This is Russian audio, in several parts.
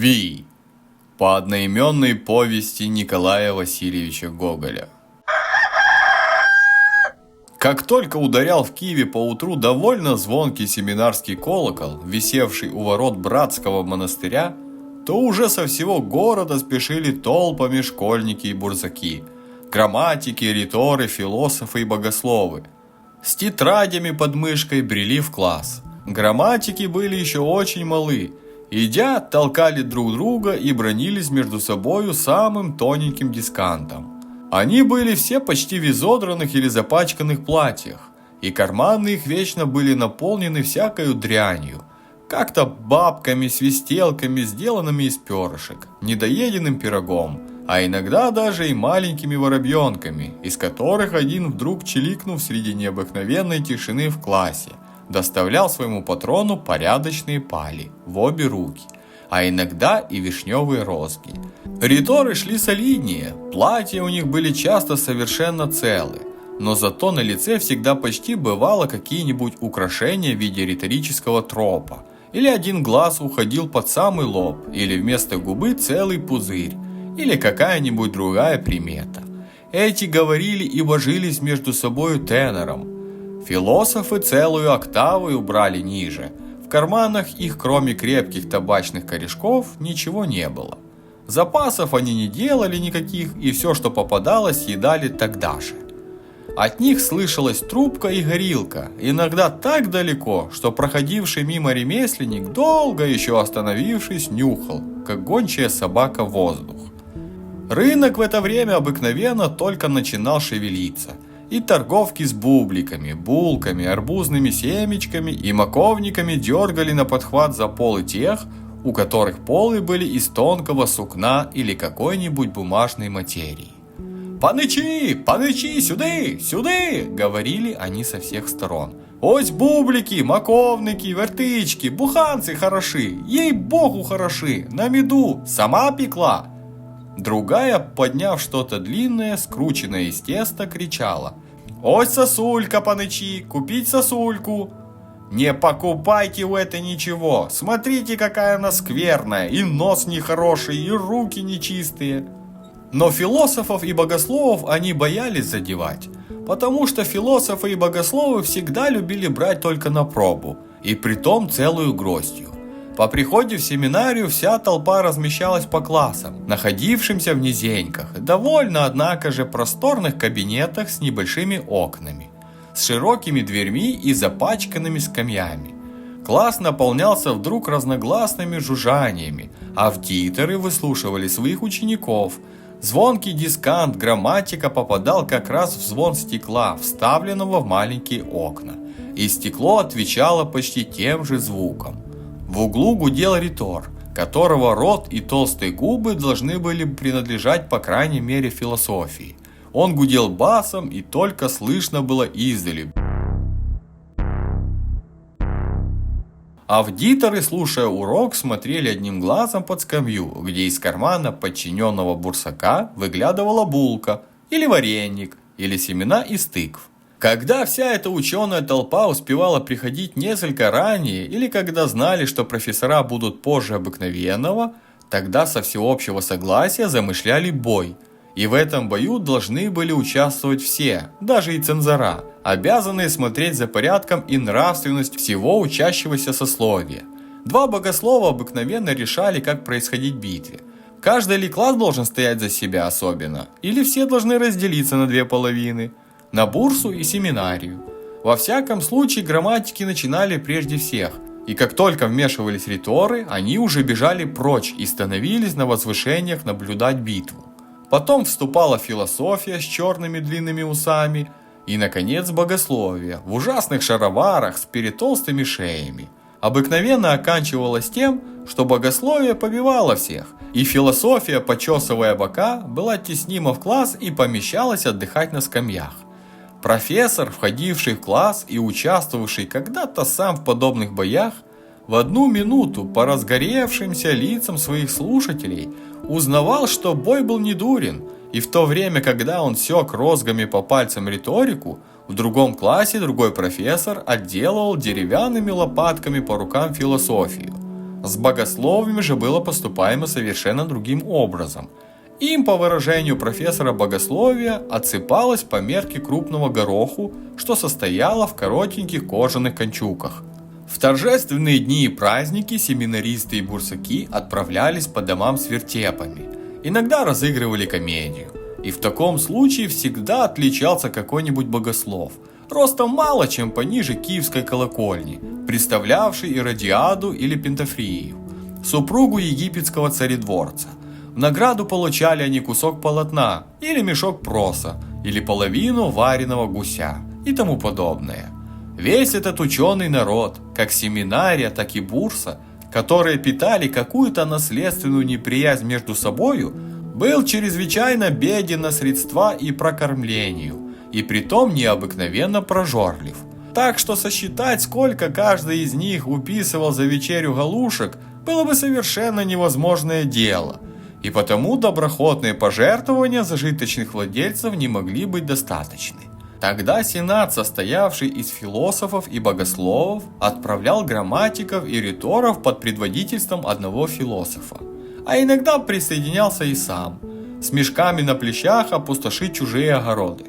Вий. По одноименной повести Николая Васильевича Гоголя. Как только ударял в Киеве поутру довольно звонкий семинарский колокол, висевший у ворот братского монастыря, то уже со всего города спешили толпами школьники и бурзаки, грамматики, риторы, философы и богословы. С тетрадями под мышкой брели в класс. Грамматики были еще очень малы, идя, толкали друг друга и бранились между собою самым тоненьким дискантом. Они были все почти в изодранных или запачканных платьях, и карманы их вечно были наполнены всякою дрянью, как-то бабками, свистелками, сделанными из перышек, недоеденным пирогом, а иногда даже и маленькими воробьенками, из которых один вдруг чиликнув среди необыкновенной тишины в классе, доставлял своему патрону порядочные пали в обе руки, а иногда и вишневые розги. Риторы шли солиднее, платья у них были часто совершенно целы, но зато на лице всегда почти бывало какие-нибудь украшения в виде риторического тропа, или один глаз уходил под самый лоб, или вместо губы целый пузырь, или какая-нибудь другая примета. Эти говорили и божились между собою тенором. Философы целую октаву убрали ниже. В карманах их, кроме крепких табачных корешков, ничего не было. Запасов они не делали никаких, и все, что попадалось, съедали тогда же. От них слышалась трубка и горилка, иногда так далеко, что проходивший мимо ремесленник, долго еще остановившись, нюхал, как гончая собака, воздух. Рынок в это время обыкновенно только начинал шевелиться, и торговки с бубликами, булками, арбузными семечками и маковниками дергали на подхват за полы тех, у которых полы были из тонкого сукна или какой-нибудь бумажной материи. «Панычи! Панычи! Сюды! Сюды!» — говорили они со всех сторон. «Ось бублики, маковники, вертычки, буханцы хороши, ей-богу хороши, на меду, сама пекла!» Другая, подняв что-то длинное, скрученное из теста, кричала: «Ось сосулька, панычи, купить сосульку!» «Не покупайте у этой ничего, смотрите, какая она скверная, и нос нехороший, и руки нечистые!» Но философов и богословов они боялись задевать, потому что философы и богословы всегда любили брать только на пробу, и притом целую гроздью. По приходе в семинарию вся толпа размещалась по классам, находившимся в низеньких, довольно, однако же, просторных кабинетах с небольшими окнами, с широкими дверьми и запачканными скамьями. Класс наполнялся вдруг разногласными жужжаниями, аудиторы выслушивали своих учеников. Звонкий дискант грамматика попадал как раз в звон стекла, вставленного в маленькие окна, и стекло отвечало почти тем же звуком. В углу гудел ритор, которого рот и толстые губы должны были принадлежать по крайней мере философии. Он гудел басом, и только слышно было издали. Аудиторы, слушая урок, смотрели одним глазом под скамью, где из кармана подчиненного бурсака выглядывала булка, или вареник, или семена из тыкв. Когда вся эта ученая толпа успевала приходить несколько ранее, или когда знали, что профессора будут позже обыкновенного, тогда со всеобщего согласия замышляли бой. И в этом бою должны были участвовать все, даже и цензора, обязанные смотреть за порядком и нравственностью всего учащегося сословия. Два богослова обыкновенно решали, как происходить битве. Каждый ли класс должен стоять за себя особенно, или все должны разделиться на две половины, на бурсу и семинарию. Во всяком случае, грамматики начинали прежде всех, и как только вмешивались риторы, они уже бежали прочь и становились на возвышениях наблюдать битву. Потом вступала философия с черными длинными усами, и, наконец, богословие в ужасных шароварах с перетолстыми шеями. Обыкновенно оканчивалось тем, что богословие побивало всех, и философия, почесывая бока, была теснима в класс и помещалась отдыхать на скамьях. Профессор, входивший в класс и участвовавший когда-то сам в подобных боях, в одну минуту по разгоревшимся лицам своих слушателей узнавал, что бой был недурен, и в то время, когда он сёк розгами по пальцам риторику, в другом классе другой профессор отделывал деревянными лопатками по рукам философию. С богословами же было поступаемо совершенно другим образом. Им, по выражению профессора богословия, отсыпалось по мерке крупного гороху, что состояло в коротеньких кожаных кончуках. В торжественные дни и праздники семинаристы и бурсаки отправлялись по домам с вертепами. Иногда разыгрывали комедию. И в таком случае всегда отличался какой-нибудь богослов, ростом мало чем пониже киевской колокольни, представлявший Иродиаду или Пентафрию, супругу египетского царедворца. В награду получали они кусок полотна, или мешок проса, или половину вареного гуся и тому подобное. Весь этот ученый народ, как семинария, так и бурса, которые питали какую-то наследственную неприязнь между собою, был чрезвычайно беден на средства и прокормлению, и притом необыкновенно прожорлив. Так что сосчитать, сколько каждый из них уписывал за вечерю галушек, было бы совершенно невозможное дело, и потому доброхотные пожертвования зажиточных владельцев не могли быть достаточны. Тогда сенат, состоявший из философов и богословов, отправлял грамматиков и риторов под предводительством одного философа, а иногда присоединялся и сам, с мешками на плечах опустошить чужие огороды.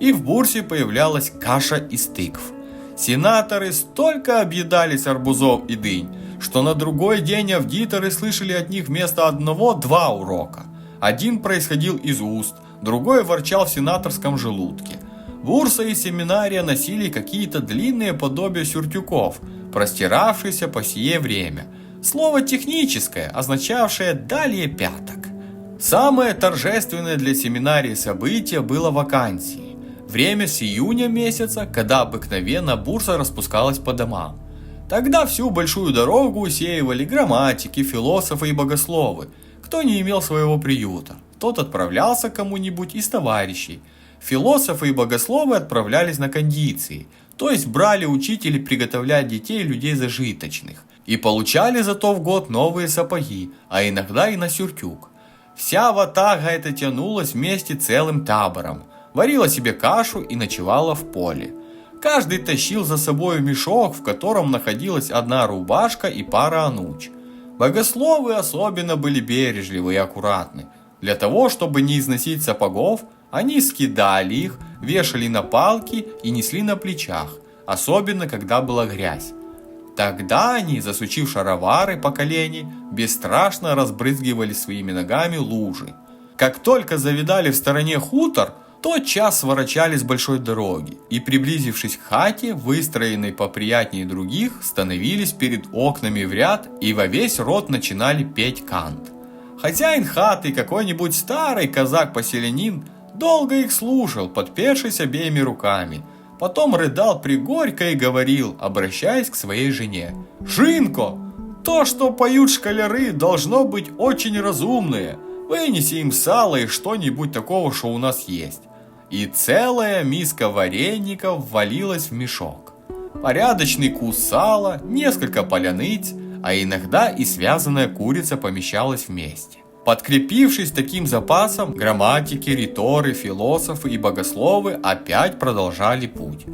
И в бурсе появлялась каша из тыкв. Сенаторы столько объедались арбузов и дынь, что на другой день аудиторы слышали от них вместо одного 2 урока. Один происходил из уст, другой ворчал в сенаторском желудке. Бурса и семинария носили какие-то длинные подобия сюртюков, простиравшиеся по сие время. Слово техническое, означавшее «далее пяток». Самое торжественное для семинарии событие было вакансии. Время с июня месяца, когда обыкновенно бурса распускалась по домам. Тогда всю большую дорогу усеивали грамматики, философы и богословы. Кто не имел своего приюта, тот отправлялся к кому-нибудь из товарищей. Философы и богословы отправлялись на кондиции, то есть брали учителей приготовлять детей людей зажиточных, и получали зато в год новые сапоги, а иногда и на сюртюк. Вся ватага эта тянулась вместе целым табором, варила себе кашу и ночевала в поле. Каждый тащил за собой мешок, в котором находилась одна рубашка и пара ануч. Богословы особенно были бережливы и аккуратны. Для того, чтобы не износить сапогов, они скидали их, вешали на палки и несли на плечах, особенно когда была грязь. Тогда они, засучив шаровары по колени, бесстрашно разбрызгивали своими ногами лужи. Как только завидали в стороне хутор, тотчас сворачали с большой дороги и, приблизившись к хате, выстроенной поприятнее других, становились перед окнами в ряд и во весь рот начинали петь кант. Хозяин хаты, какой-нибудь старый казак-поселянин, долго их слушал, подпершись обеими руками. Потом рыдал пригорько и говорил, обращаясь к своей жене: «Жинко, то, что поют школяры, должно быть очень разумное. Вынеси им сало и что-нибудь такого, что у нас есть». И целая миска вареников ввалилась в мешок. Порядочный кус сала, несколько поляныц, а иногда и связанная курица помещалась вместе. Подкрепившись таким запасом, грамматики, риторы, философы и богословы опять продолжали путь.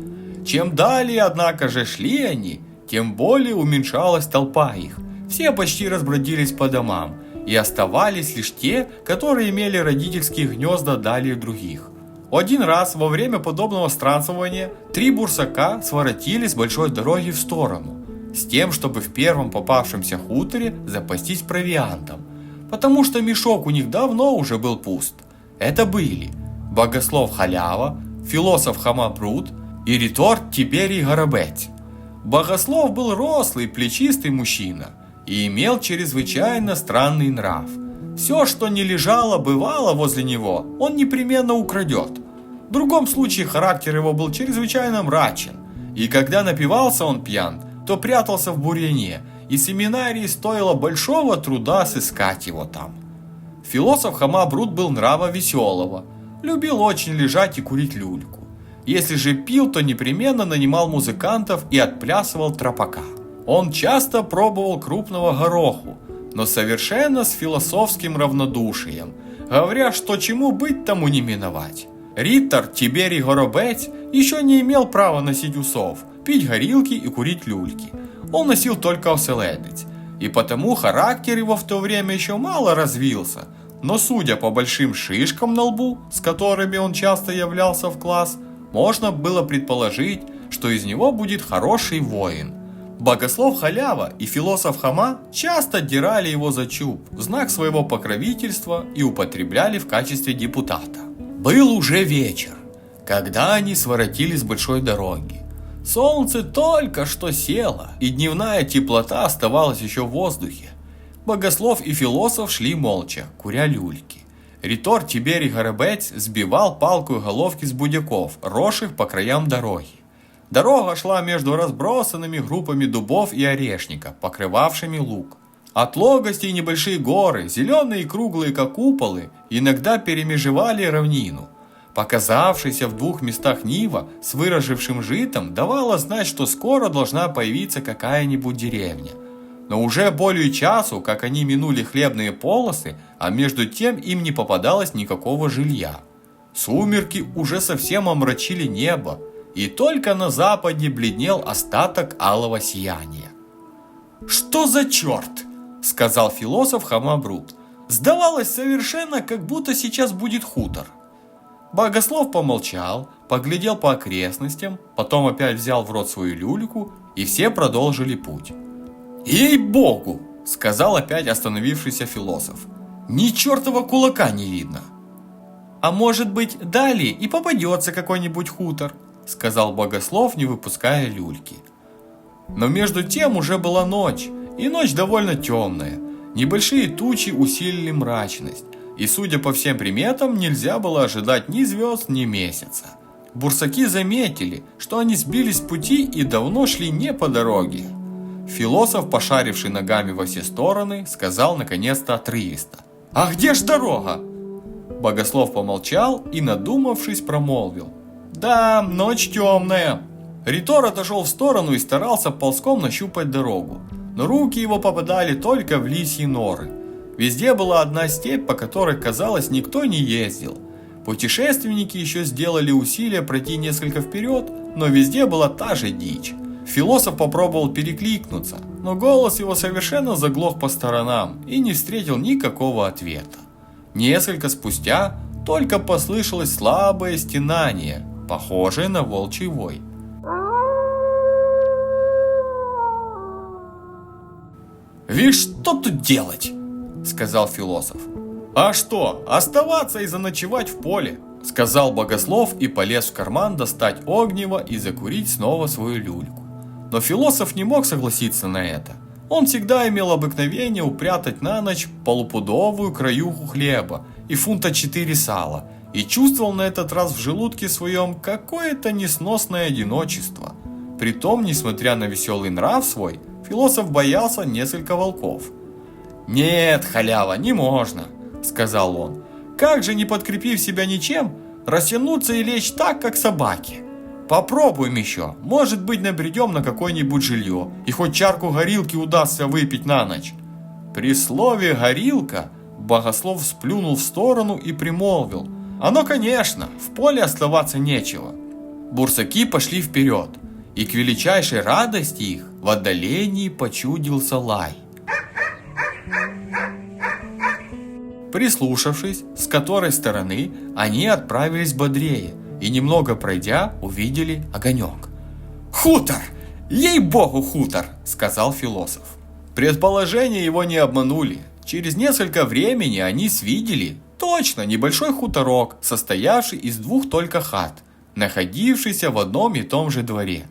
Чем далее, однако же, шли они, тем более уменьшалась толпа их. Все почти разбродились по домам, и оставались лишь те, которые имели родительские гнезда далее других. Один раз во время подобного странствования 3 бурсака своротили с большой дороги в сторону, с тем, чтобы в первом попавшемся хуторе запастись провиантом, потому что мешок у них давно уже был пуст. Это были богослов Халява, философ Хома Брут и ритор Тиберий Горобец. Богослов был рослый, плечистый мужчина и имел чрезвычайно странный нрав. Все, что не лежало, бывало возле него, он непременно украдет. В другом случае характер его был чрезвычайно мрачен, и когда напивался он пьян, то прятался в бурьяне, и семинарии стоило большого труда сыскать его там. Философ Хома Брут был нрава веселого, любил очень лежать и курить люльку. Если же пил, то непременно нанимал музыкантов и отплясывал тропака. Он часто пробовал крупного гороху, но совершенно с философским равнодушием, говоря, что чему быть, тому не миновать. Ритор Тиберий Горобец еще не имел права носить усов, пить горилки и курить люльки. Он носил только оселедець. и потому характер его в то время еще мало развился, но судя по большим шишкам на лбу, с которыми он часто являлся в класс, можно было предположить, что из него будет хороший воин. Богослов Халява и философ Хама часто отдирали его за чуб в знак своего покровительства и употребляли в качестве депутата. Был уже вечер, когда они своротили с большой дороги. Солнце только что село, и дневная теплота оставалась еще в воздухе. Богослов и философ шли молча, куря люльки. Ритор Тиберий Горобець сбивал палкою головки с будяков, росших по краям дороги. Дорога шла между разбросанными группами дубов и орешника, покрывавшими луг. От логостей небольшие горы, зеленые и круглые, как куполы, иногда перемежевали равнину. Показавшаяся в 2 местах нива с выражившим житом давала знать, что скоро должна появиться какая-нибудь деревня. Но уже более часу, как они минули хлебные полосы, а между тем им не попадалось никакого жилья. Сумерки уже совсем омрачили небо, и только на западе бледнел остаток алого сияния. «Что за черт?» – сказал философ Хама Брут. «Сдавалось совершенно, как будто сейчас будет хутор». Богослов помолчал, поглядел по окрестностям, потом опять взял в рот свою люльку, и все продолжили путь. «Ей-богу!» – сказал опять остановившийся философ. «Ни чертова кулака не видно!» «А может быть, далее и попадется какой-нибудь хутор», – сказал Богослов, не выпуская люльки. Но между тем уже была ночь, и ночь довольно темная. Небольшие тучи усилили мрачность, и, судя по всем приметам, нельзя было ожидать ни звезд, ни месяца. Бурсаки заметили, что они сбились с пути и давно шли не по дороге. Философ, пошаривший ногами во все стороны, сказал наконец-то отрывисто: «А где ж дорога?» Богослов помолчал и, надумавшись, промолвил: «Да, ночь темная». Ритор отошел в сторону и старался ползком нащупать дорогу, но руки его попадали только в лисьи норы. Везде была одна степь, по которой, казалось, никто не ездил. Путешественники еще сделали усилия пройти несколько вперед, но везде была та же дичь. Философ попробовал перекликнуться, но голос его совершенно заглох по сторонам и не встретил никакого ответа. Несколько спустя только послышалось слабое стенание, похожее на волчий вой. «Видишь, что тут делать?» – сказал философ. «А что, оставаться и заночевать в поле?» – сказал Богослов и полез в карман достать огнево и закурить снова свою люльку. Но философ не мог согласиться на это. Он всегда имел обыкновение упрятать на ночь полупудовую краюху хлеба и фунта 4 сала, и чувствовал на этот раз в желудке своем какое-то несносное одиночество. Притом, несмотря на веселый нрав свой, философ боялся несколько волков. «Нет, халява, не можно», – сказал он. «Как же, не подкрепив себя ничем, растянуться и лечь так, как собаки? Попробуем еще, может быть, набредем на какое-нибудь жилье, и хоть чарку горилки удастся выпить на ночь». При слове «горилка» Богослов сплюнул в сторону и примолвил: «Оно, конечно, в поле оставаться нечего». Бурсаки пошли вперед, и к величайшей радости их в отдалении почудился лай. Прислушавшись, с которой стороны, они отправились бодрее, и немного пройдя, увидели огонек. «Хутор! Ей-богу, хутор!» – сказал философ. Предположения его не обманули. Через несколько времени они свидели точно небольшой хуторок, состоявший из 2 только хат, находившийся в одном и том же дворе.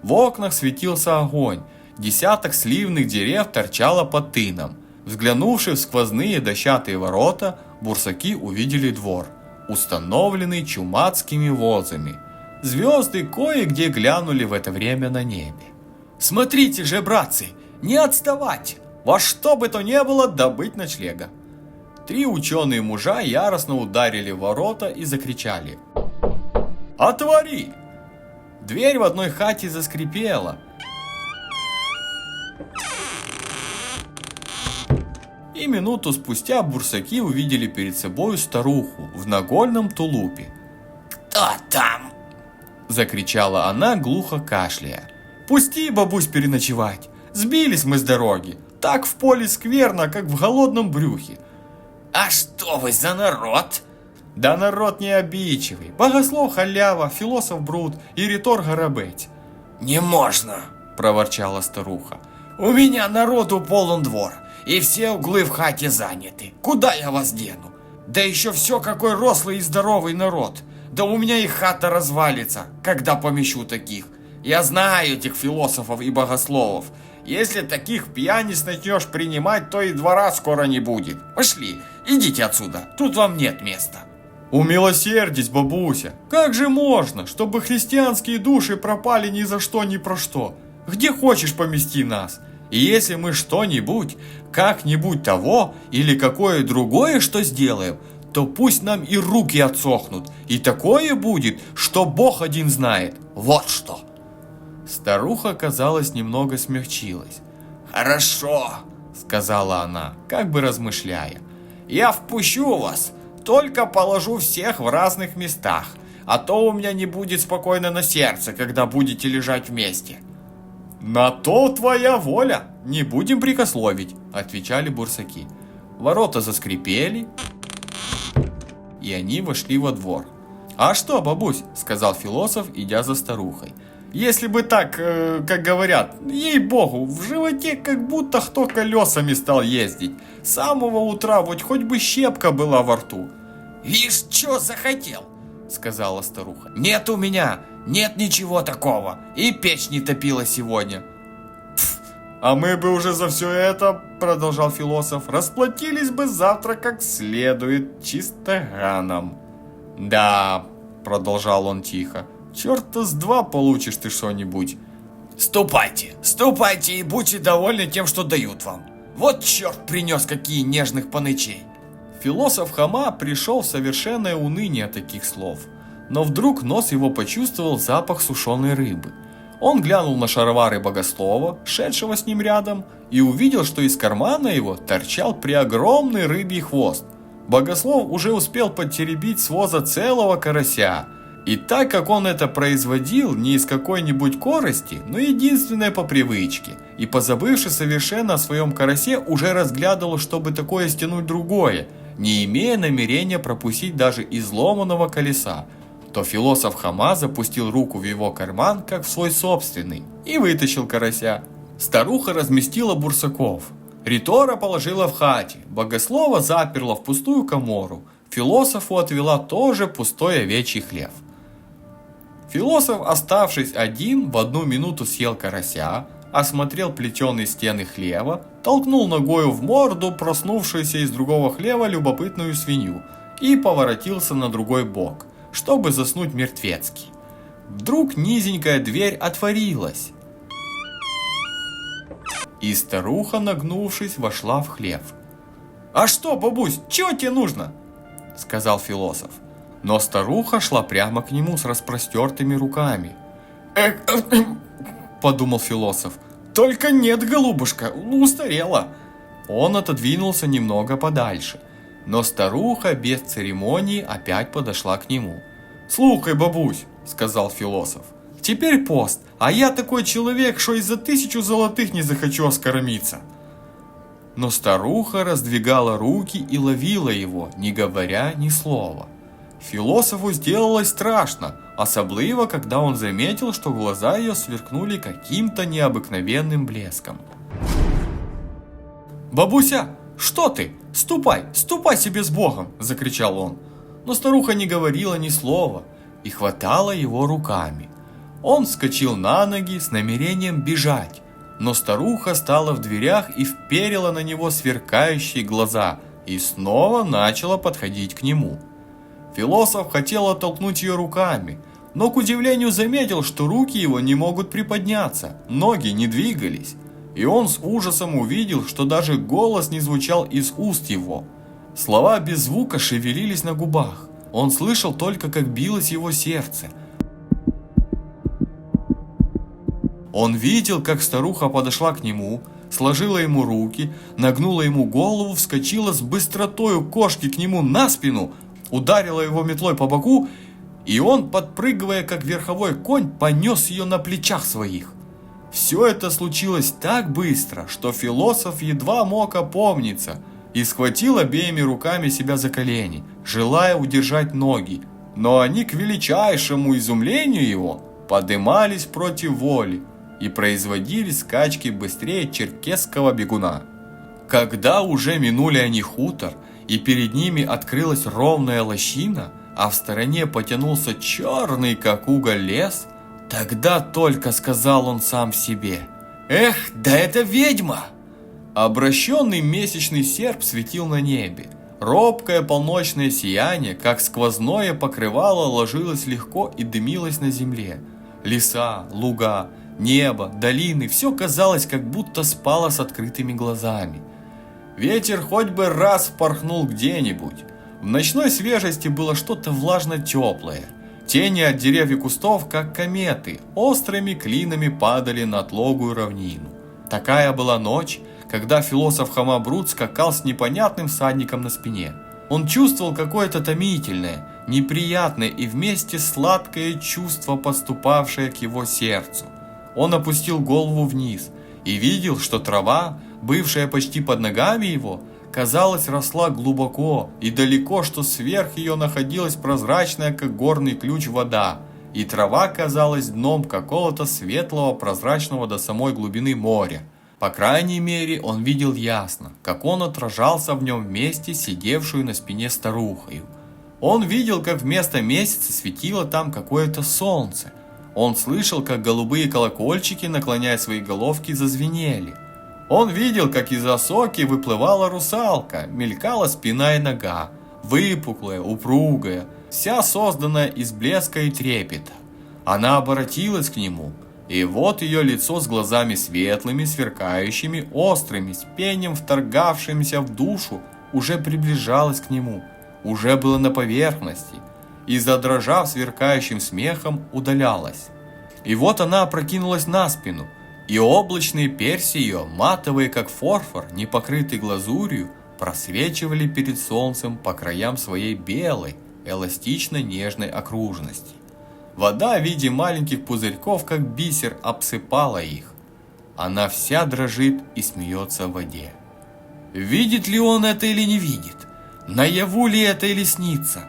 В окнах светился огонь, десяток сливных дерев торчало под тыном. Взглянувши в сквозные дощатые ворота, бурсаки увидели двор, установленный чумацкими возами. Звезды кое-где глянули в это время на небе. «Смотрите же, братцы, не отставать! Во что бы то ни было, добыть ночлега!» 3 ученые мужа яростно ударили в ворота и закричали: «Отвори!» Дверь в одной хате заскрипела, и минуту спустя бурсаки увидели перед собой старуху в нагольном тулупе. «Кто там?» – закричала она, глухо кашляя. «Пусти, бабусь, переночевать! Сбились мы с дороги! Так в поле скверно, как в голодном брюхе. А что вы за народ? Да народ не обидчивый. Богослов халява, философ брут и ритор горобеть. Не можно, проворчала старуха. У меня народу полон двор, и все углы в хате заняты. Куда я вас дену? Да еще все какой рослый и здоровый народ. Да у меня и хата развалится, когда помещу таких. Я знаю этих философов и богословов. Если таких пьяниц начнешь принимать, то и двора скоро не будет. Пошли, идите отсюда, тут вам нет места. Умилосердись, бабуся. Как же можно, чтобы христианские души пропали ни за что, ни про что? Где хочешь, помести нас. И если мы что-нибудь, как-нибудь того или какое другое что сделаем, то пусть нам и руки отсохнут. И такое будет, что Бог один знает. Вот что. Старуха, казалось, немного смягчилась. «Хорошо», — сказала она, как бы размышляя. «Я впущу вас, только положу всех в разных местах, а то у меня не будет спокойно на сердце, когда будете лежать вместе». «На то твоя воля, не будем прикословить», — отвечали бурсаки. Ворота заскрипели, и они вошли во двор. «А что, бабусь?» — сказал философ, идя за старухой. «Если бы так, как говорят, ей-богу, в животе как будто кто колесами стал ездить. С самого утра хоть бы щепка была во рту». «Вишь, что захотел?» — сказала старуха. «Нет у меня, нет ничего такого, и печь не топила сегодня». «А мы бы уже за все это, — продолжал философ, — расплатились бы завтра как следует чистоганом». «Да, — продолжал он тихо, — черта с два получишь ты что-нибудь». «Ступайте, ступайте и будьте довольны тем, что дают вам. Вот черт принес какие нежных панычей». Философ Хома пришел в совершенное уныние от таких слов, но вдруг нос его почувствовал запах сушеной рыбы. Он глянул на шаровары богослова, шедшего с ним рядом, и увидел, что из кармана его торчал преогромный рыбий хвост. Богослов уже успел подтеребить с воза целого карася, и так как он это производил не из какой-нибудь корости, но единственное по привычке, и позабывши совершенно о своем карасе, уже разглядывал, чтобы такое стянуть другое, не имея намерения пропустить даже изломанного колеса, то философ Хома запустил руку в его карман, как в свой собственный, и вытащил карася. Старуха разместила бурсаков. Ритора положила в хате, богослова заперла в пустую комору, философу отвела тоже пустой овечий хлев. Философ, оставшись один, в одну минуту съел карася, осмотрел плетеные стены хлева, толкнул ногою в морду проснувшуюся из другого хлева любопытную свинью и поворотился на другой бок, чтобы заснуть мертвецки. Вдруг низенькая дверь отворилась, и старуха, нагнувшись, вошла в хлев. «А что, бабусь, чего тебе нужно?» — сказал философ. Но старуха шла прямо к нему с распростертыми руками. Подумал философ. «Только нет, голубушка, устарела». Он отодвинулся немного подальше, но старуха без церемонии опять подошла к нему. «Слухай, бабусь, — сказал философ, — теперь пост, а я такой человек, что и за 1000 золотых не захочу оскормиться». Но старуха раздвигала руки и ловила его, не говоря ни слова. Философу сделалось страшно, особливо, когда он заметил, что глаза ее сверкнули каким-то необыкновенным блеском. «Бабуся, что ты? Ступай, ступай себе с Богом!» – закричал он. Но старуха не говорила ни слова и хватала его руками. Он вскочил на ноги с намерением бежать, но старуха стала в дверях и вперила на него сверкающие глаза и снова начала подходить к нему. Философ хотел оттолкнуть ее руками, но к удивлению заметил, что руки его не могут приподняться, ноги не двигались, и он с ужасом увидел, что даже голос не звучал из уст его. Слова без звука шевелились на губах, он слышал только, как билось его сердце. Он видел, как старуха подошла к нему, сложила ему руки, нагнула ему голову, вскочила с быстротою кошки к нему на спину, ударила его метлой по боку, и он, подпрыгивая как верховой конь, понес ее на плечах своих. Все это случилось так быстро, что философ едва мог опомниться и схватил обеими руками себя за колени, желая удержать ноги, но они, к величайшему изумлению его, подымались против воли и производили скачки быстрее черкесского бегуна. Когда уже минули они хутор, и перед ними открылась ровная лощина, а в стороне потянулся черный, как уголь, лес, тогда только сказал он сам себе: «Эх, да это ведьма!» Обращенный месячный серп светил на небе. Робкое полночное сияние, как сквозное покрывало, ложилось легко и дымилось на земле. Леса, луга, небо, долины – все казалось, как будто спало с открытыми глазами. Ветер хоть бы раз впорхнул где-нибудь. В ночной свежести было что-то влажно-теплое. Тени от деревьев и кустов, как кометы, острыми клинами падали на отлогую равнину. Такая была ночь, когда философ Хама-Брут скакал с непонятным всадником на спине. Он чувствовал какое-то томительное, неприятное и вместе сладкое чувство, подступавшее к его сердцу. Он опустил голову вниз и видел, что трава, бывшая почти под ногами его, казалось, росла глубоко и далеко, что сверх ее находилась прозрачная, как горный ключ, вода, и трава казалась дном какого-то светлого, прозрачного до самой глубины моря. По крайней мере, он видел ясно, как он отражался в нем вместе с сидевшую на спине старухою. Он видел, как вместо месяца светило там какое-то солнце. Он слышал, как голубые колокольчики, наклоняя свои головки, зазвенели. Он видел, как из осоки выплывала русалка, мелькала спина и нога, выпуклая, упругая, вся созданная из блеска и трепета. Она обратилась к нему, и вот ее лицо с глазами светлыми, сверкающими, острыми, с пением вторгавшимся в душу, уже приближалось к нему, уже было на поверхности, и, задрожав сверкающим смехом, удалялась. И вот она опрокинулась на спину, и облачные перси ее, матовые как фарфор, не покрытый глазурью, просвечивали перед солнцем по краям своей белой, эластично-нежной окружности. Вода в виде маленьких пузырьков, как бисер, обсыпала их. Она вся дрожит и смеется в воде. Видит ли он это или не видит? Наяву ли это или снится?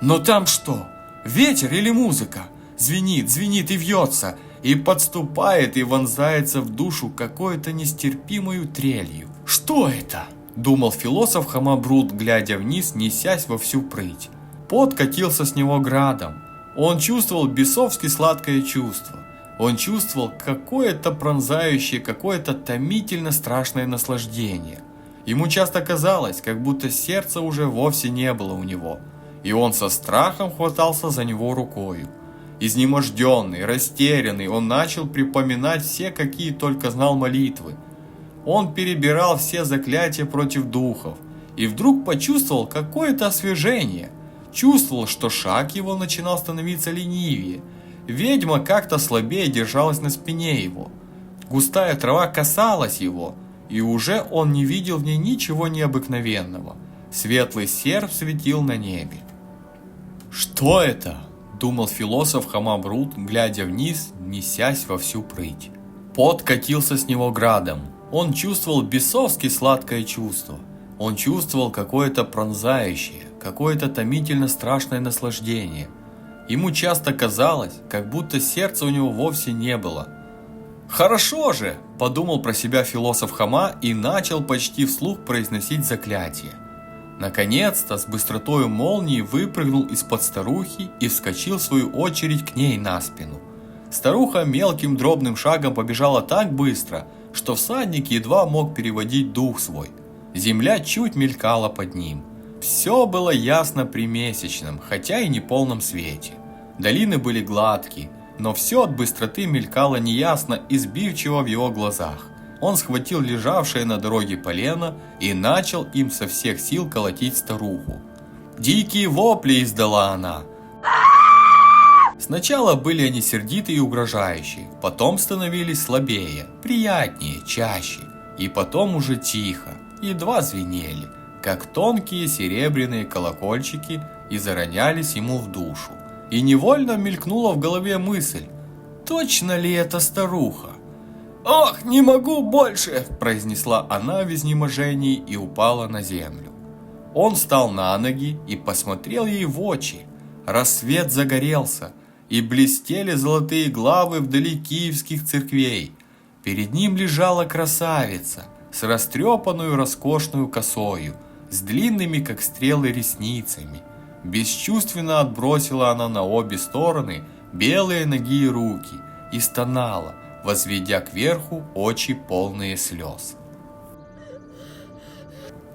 Но там что? Ветер или музыка? Звенит, звенит и вьется, и подступает и вонзается в душу какой-то нестерпимою трелью. Что это? Думал философ Хама-Брут, глядя вниз, несясь во всю прыть. Пот катился с него градом. Он чувствовал бесовски сладкое чувство. Он чувствовал какое-то пронзающее, какое-то томительно страшное наслаждение. Ему часто казалось, как будто сердца уже вовсе не было у него, и он со страхом хватался за него рукою. Изнеможденный, растерянный, он начал припоминать все, какие только знал молитвы. Он перебирал все заклятия против духов, и вдруг почувствовал какое-то освежение. Чувствовал, что шаг его начинал становиться ленивее. Ведьма как-то слабее держалась на спине его. Густая трава касалась его, и уже он не видел в ней ничего необыкновенного. Светлый серп светил на небе. «Что это?» – думал философ Хама-Брут, глядя вниз, несясь во всю прыть. Пот катился с него градом. Он чувствовал бесовски сладкое чувство. Он чувствовал какое-то пронзающее, какое-то томительно страшное наслаждение. Ему часто казалось, как будто сердца у него вовсе не было. «Хорошо же!» – подумал про себя философ Хама и начал почти вслух произносить заклятие. Наконец-то с быстротою молнии выпрыгнул из-под старухи и вскочил в свою очередь к ней на спину. Старуха мелким дробным шагом побежала так быстро, что всадник едва мог переводить дух свой. Земля чуть мелькала под ним. Все было ясно при месячном, хотя и не полном свете. Долины были гладкие, но все от быстроты мелькало неясно и сбивчиво в его глазах. Он схватил лежавшее на дороге полено и начал им со всех сил колотить старуху. Дикие вопли издала она. Сначала были они сердитые и угрожающие, потом становились слабее, приятнее, чаще, и потом уже тихо, едва звенели, как тонкие серебряные колокольчики, и заронялись ему в душу. И невольно мелькнула в голове мысль: точно ли это старуха? «Ох, не могу больше!» – произнесла она в изнеможении и упала на землю. Он встал на ноги и посмотрел ей в очи. Рассвет загорелся, и блестели золотые главы вдали киевских церквей. Перед ним лежала красавица с растрепанную роскошную косою, с длинными, как стрелы, ресницами. Бесчувственно отбросила она на обе стороны белые ноги и руки и стонала, возведя кверху очи, полные слез.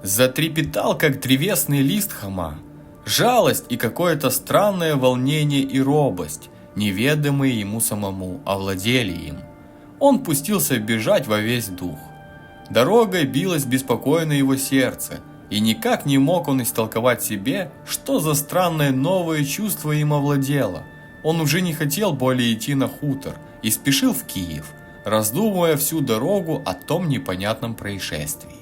Затрепетал, как древесный лист Хома. Жалость и какое-то странное волнение и робость, неведомые ему самому, овладели им. Он пустился бежать во весь дух. Дорогой билось беспокойно его сердце, и никак не мог он истолковать себе, что за странное новое чувство им овладело. Он уже не хотел более идти на хутор и спешил в Киев, раздумывая всю дорогу о том непонятном происшествии.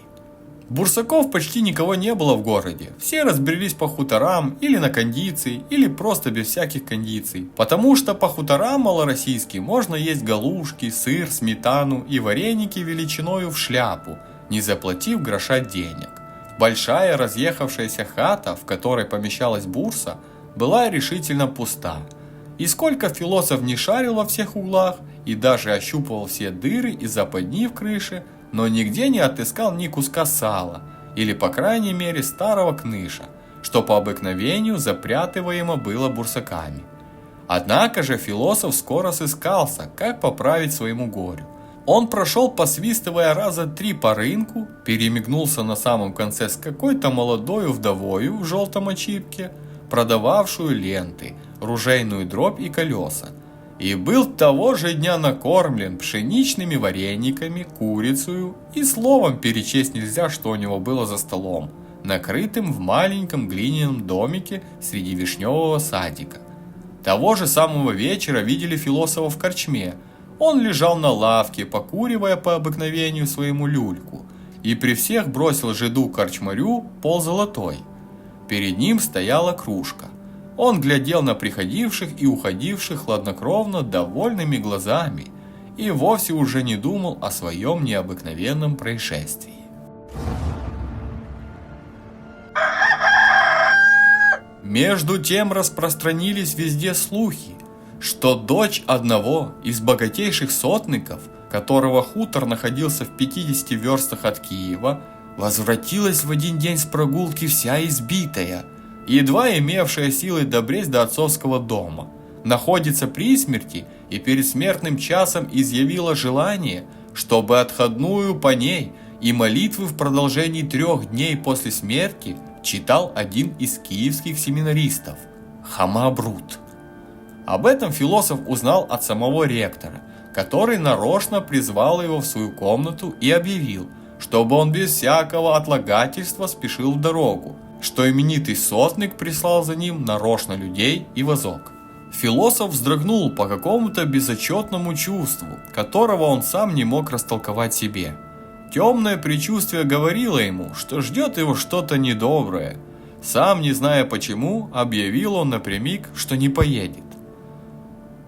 Бурсаков почти никого не было в городе, все разбрелись по хуторам или на кондиции, или просто без всяких кондиций, потому что по хуторам малороссийским можно есть галушки, сыр, сметану и вареники величиною в шляпу, не заплатив гроша денег. Большая разъехавшаяся хата, в которой помещалась бурса, была решительно пуста, и сколько философ не шарил во всех углах и даже ощупывал все дыры и западни в крыше, но нигде не отыскал ни куска сала, или по крайней мере старого кныша, что по обыкновению запрятываемо было бурсаками. Однако же философ скоро сыскался, как поправить своему горю. Он прошел, посвистывая раза 3 по рынку, перемигнулся на самом конце с какой-то молодою вдовою в желтом очипке, продававшую ленты, ружейную дробь и колеса, и был того же дня накормлен пшеничными варениками, курицею, и словом перечесть нельзя, что у него было за столом, накрытым в маленьком глиняном домике среди вишневого садика. Того же самого вечера видели философа в корчме. Он лежал на лавке, покуривая по обыкновению своему люльку, и при всех бросил жиду-корчмарю ползолотой. Перед ним стояла кружка. Он глядел на приходивших и уходивших хладнокровно довольными глазами и вовсе уже не думал о своем необыкновенном происшествии. Между тем распространились везде слухи, что дочь одного из богатейших сотников, которого хутор находился в 50 верстах от Киева, возвратилась в один день с прогулки вся избитая, едва имевшая силы добресть до отцовского дома, находится при смерти и перед смертным часом изъявила желание, чтобы отходную по ней и молитвы в продолжении 3 дней после смерти читал один из киевских семинаристов, Хома Брут. Об этом философ узнал от самого ректора, который нарочно призвал его в свою комнату и объявил, чтобы он без всякого отлагательства спешил в дорогу, что именитый сотник прислал за ним нарочно людей и возок. Философ вздрогнул по какому-то безотчетному чувству, которого он сам не мог растолковать себе. Темное предчувствие говорило ему, что ждет его что-то недоброе. Сам, не зная почему, объявил он напрямик, что не поедет.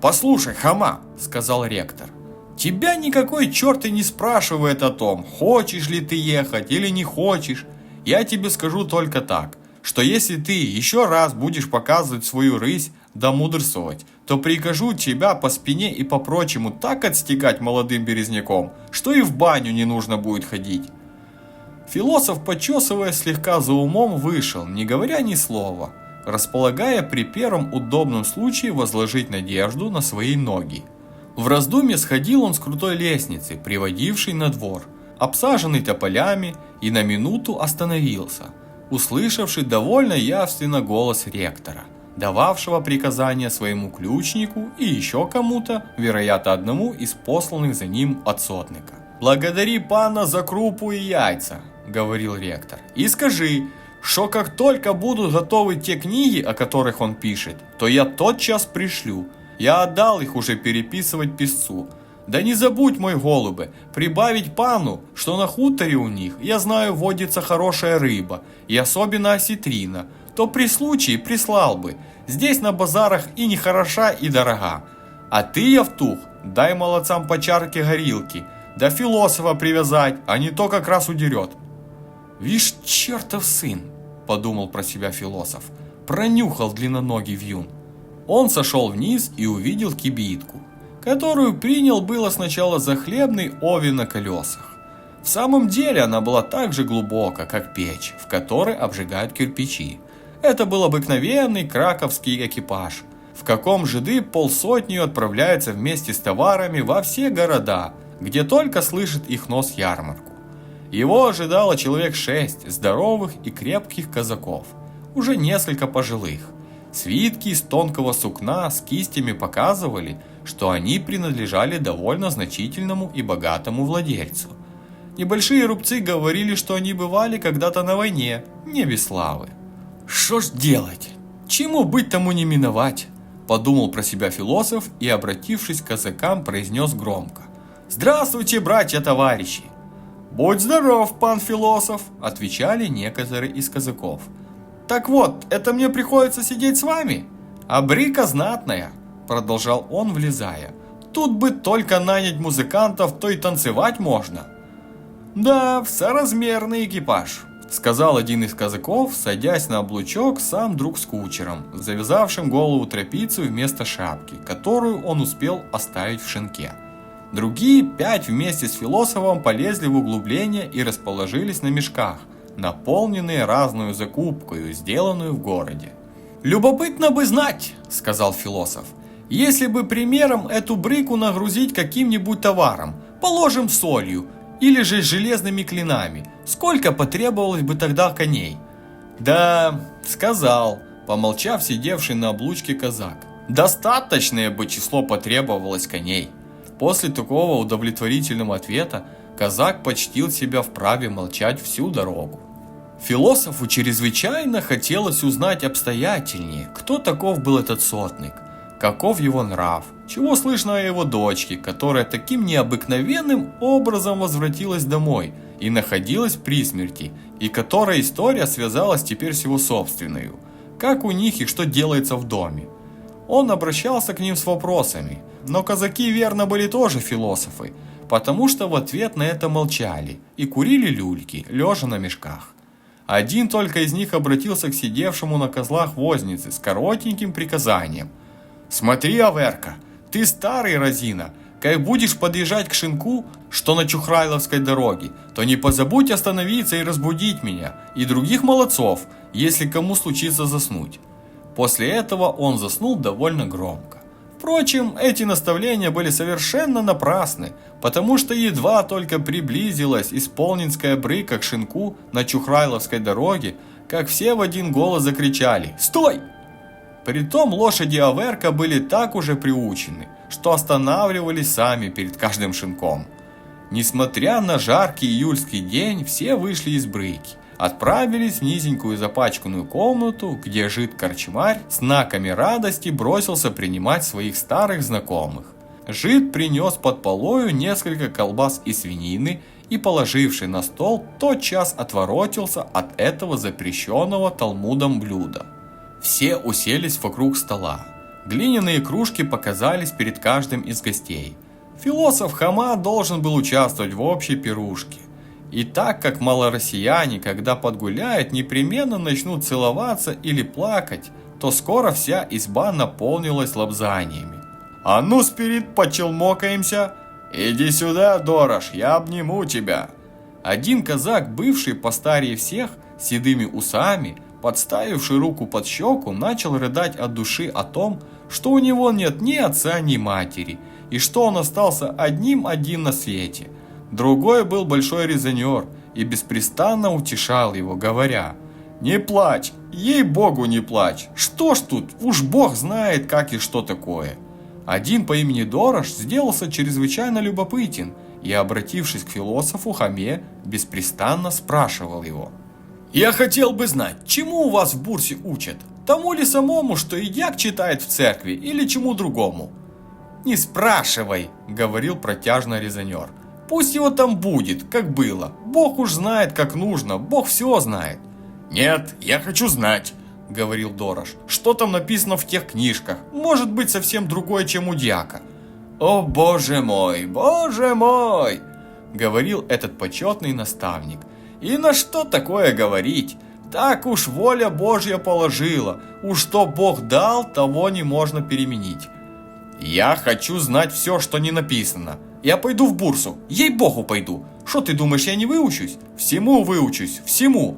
«Послушай, Хома», — сказал ректор, — «тебя никакой черт и не спрашивает о том, хочешь ли ты ехать или не хочешь. Я тебе скажу только так, что если ты еще раз будешь показывать свою рысь да мудрствовать, то прикажу тебя по спине и по прочему так отстегать молодым березняком, что и в баню не нужно будет ходить». Философ, почесывая слегка за умом, вышел, не говоря ни слова, располагая при первом удобном случае возложить надежду на свои ноги. В раздумье сходил он с крутой лестницы, приводившей на двор, обсаженный тополями, и на минуту остановился, услышавший довольно явственно голос ректора, дававшего приказания своему ключнику и еще кому-то, вероятно одному из посланных за ним от сотника. «Благодари пана за крупу и яйца», — говорил ректор, — «и скажи, что как только будут готовы те книги, о которых он пишет, то я тотчас пришлю. Я отдал их уже переписывать писцу. Да не забудь, мой голубе, прибавить пану, что на хуторе у них, я знаю, водится хорошая рыба, и особенно осетрина, то при случае прислал бы. Здесь на базарах и не хороша, и дорога. А ты, Евтух, дай молодцам по чарке горилки, да философа привязать, а не то как раз удерет». «Вишь, чертов сын», – подумал про себя философ, – пронюхал длинноногий вьюн. Он сошел вниз и увидел кибитку, которую принял было сначала за хлебный овен на колесах. В самом деле она была так же глубока, как печь, в которой обжигают кирпичи. Это был обыкновенный краковский экипаж, в каком жиды полсотню отправляются вместе с товарами во все города, где только слышит их нос ярмарку. Его ожидало человек 6 здоровых и крепких казаков, уже несколько пожилых. Свитки из тонкого сукна с кистями показывали, что они принадлежали довольно значительному и богатому владельцу. Небольшие рубцы говорили, что они бывали когда-то на войне, не без славы. «Что ж делать? Чему быть, тому не миновать», – подумал про себя философ и, обратившись к казакам, произнес громко: «Здравствуйте, братья-товарищи!» «Будь здоров, пан философ», – отвечали некоторые из казаков. «Так вот, это мне приходится сидеть с вами? А брика знатная», – продолжал он, влезая. «Тут бы только нанять музыкантов, то и танцевать можно». «Да, в соразмерный экипаж», – сказал один из казаков, садясь на облучок сам друг с кучером, завязавшим голову тряпицей вместо шапки, которую он успел оставить в шинке. Другие 5 вместе с философом полезли в углубление и расположились на мешках, наполненные разную закупкою, сделанную в городе. «Любопытно бы знать», – сказал философ, – «если бы примером эту брыку нагрузить каким-нибудь товаром, положим солью, или же железными клинами, сколько потребовалось бы тогда коней?» «Да, — сказал, помолчав сидевший на облучке казак, — достаточное бы число потребовалось коней». После такого удовлетворительного ответа казак почтил себя вправе молчать всю дорогу. Философу чрезвычайно хотелось узнать обстоятельнее, кто таков был этот сотник, каков его нрав, чего слышно о его дочке, которая таким необыкновенным образом возвратилась домой и находилась при смерти, и которая история связалась теперь с его собственной, как у них и что делается в доме. Он обращался к ним с вопросами, но казаки верно были тоже философы, потому что в ответ на это молчали и курили люльки, лежа на мешках. Один только из них обратился к сидевшему на козлах вознице с коротеньким приказанием: «Смотри, Аверка, ты старый разина, как будешь подъезжать к шинку, что на Чухрайловской дороге, то не позабудь остановиться и разбудить меня и других молодцов, если кому случится заснуть». После этого он заснул довольно громко. Впрочем, эти наставления были совершенно напрасны, потому что едва только приблизилась исполненская брыка к шинку на Чухрайловской дороге, как все в один голос закричали: «Стой!». Притом лошади Аверка были так уже приучены, что останавливались сами перед каждым шинком. Несмотря на жаркий июльский день, все вышли из брыки, отправились в низенькую запачканную комнату, где жид-корчмарь с знаками радости бросился принимать своих старых знакомых. Жид принес под полою несколько колбас и свинины и, положивший на стол, тотчас отворотился от этого запрещенного Талмудом блюда. Все уселись вокруг стола. Глиняные кружки показались перед каждым из гостей. Философ Хома должен был участвовать в общей пирушке. И так как малороссияне, когда подгуляют, непременно начнут целоваться или плакать, то скоро вся изба наполнилась лобзаниями. «А ну, спирит, почелмокаемся! Иди сюда, Дорож, я обниму тебя!» Один казак, бывший постарее всех, с седыми усами, подставивший руку под щеку, начал рыдать от души о том, что у него нет ни отца, ни матери, и что он остался один на свете. Другой был большой резонер и беспрестанно утешал его, говоря: «Не плачь, ей-богу, не плачь, что ж тут, уж Бог знает, как и что такое». Один по имени Дорож сделался чрезвычайно любопытен и, обратившись к философу Хоме, беспрестанно спрашивал его: «Я хотел бы знать, чему у вас в бурсе учат? Тому ли самому, что и дьяк читает в церкви, или чему другому?» «Не спрашивай», — говорил протяжно резонер. «Пусть его там будет, как было. Бог уж знает, как нужно, Бог все знает». «Нет, я хочу знать», — говорил Дорож, «что там написано в тех книжках. Может быть, совсем другое, чем у дьяка». «О, боже мой, говорил этот почетный наставник. «И на что такое говорить? Так уж воля Божья положила, уж что Бог дал, того не можно переменить». «Я хочу знать все, что не написано. Я пойду в бурсу, ей-богу пойду. Что ты думаешь, я не выучусь? Всему выучусь, всему».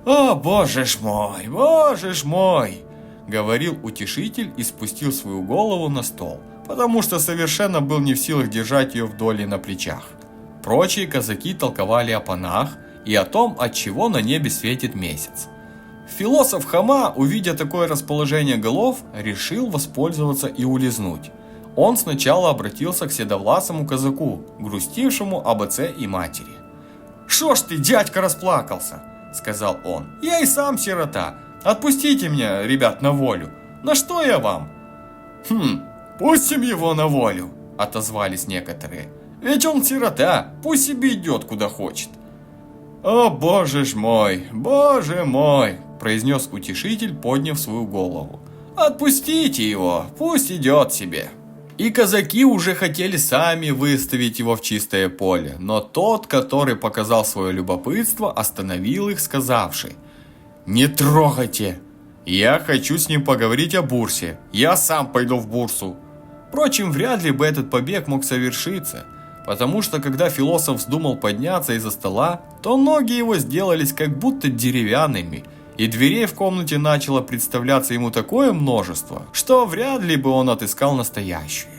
«О, боже ж мой!» говорил утешитель и спустил свою голову на стол, потому что совершенно был не в силах держать ее вдоль и на плечах. Прочие казаки толковали о панах и о том, от чего на небе светит месяц. Философ Хома, увидя такое расположение голов, решил воспользоваться и улизнуть. Он сначала обратился к седовласому казаку, грустившему об отце и матери. «Шо ж ты, дядька, расплакался?» – сказал он. «Я и сам сирота. Отпустите меня, ребят, на волю. На что я вам?» «Пустим его на волю», – отозвались некоторые. «Ведь он сирота, пусть себе идет куда хочет». «О, боже ж мой, боже мой!» – произнес утешитель, подняв свою голову. «Отпустите его, пусть идет себе». И казаки уже хотели сами выставить его в чистое поле, но тот, который показал свое любопытство, остановил их, сказавший: «Не трогайте! Я хочу с ним поговорить о бурсе, я сам пойду в бурсу». Впрочем, вряд ли бы этот побег мог совершиться, потому что когда философ вздумал подняться из-за стола, то ноги его сделались как будто деревянными, и дверей в комнате начало представляться ему такое множество, что вряд ли бы он отыскал настоящую.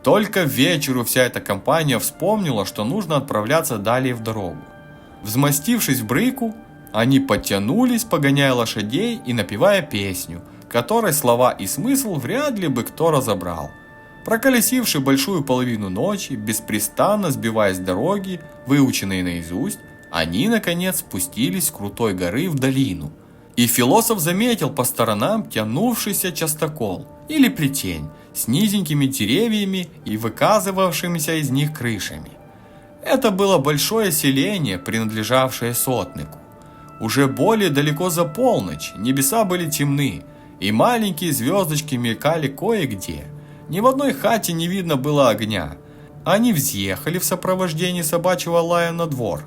Только к вечеру вся эта компания вспомнила, что нужно отправляться далее в дорогу. Взмастившись в брыку, они подтянулись, погоняя лошадей и напевая песню, которой слова и смысл вряд ли бы кто разобрал. Проколесивши большую половину ночи, беспрестанно сбиваясь с дороги, выученной наизусть, они, наконец, спустились с крутой горы в долину. И философ заметил по сторонам тянувшийся частокол, или плетень, с низенькими деревьями и выказывавшимися из них крышами. Это было большое селение, принадлежавшее сотнику. Уже более далеко за полночь, небеса были темны, и маленькие звездочки мелькали кое-где. Ни в одной хате не видно было огня. Они взъехали в сопровождении собачьего лая на двор.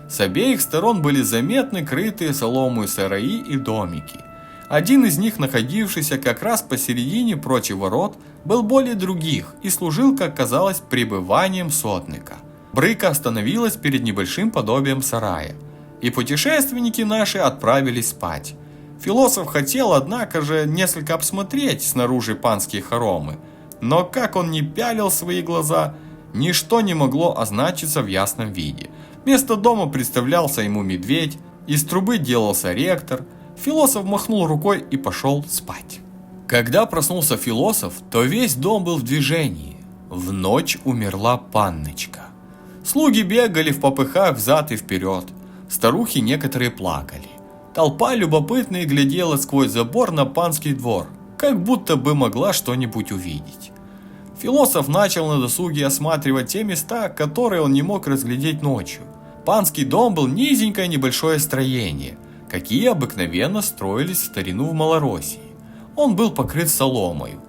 С обеих сторон были заметны крытые соломой сараи и домики. Один из них, находившийся как раз посередине прочих ворот, был более других и служил, как казалось, пребыванием сотника. Брыка остановилась перед небольшим подобием сарая, и путешественники наши отправились спать. Философ хотел, однако же, несколько обсмотреть снаружи панские хоромы, но как он ни пялил свои глаза, ничто не могло означиться в ясном виде. Вместо дома представлялся ему медведь, из трубы делался ректор. Философ махнул рукой и пошел спать. Когда проснулся философ, то весь дом был в движении. В ночь умерла панночка. Слуги бегали в попыхах взад и вперед. Старухи некоторые плакали. Толпа любопытная глядела сквозь забор на панский двор, как будто бы могла что-нибудь увидеть. Философ начал на досуге осматривать те места, которые он не мог разглядеть ночью. Панский дом был низенькое небольшое строение, какие обыкновенно строились в старину в Малороссии. Он был покрыт соломою.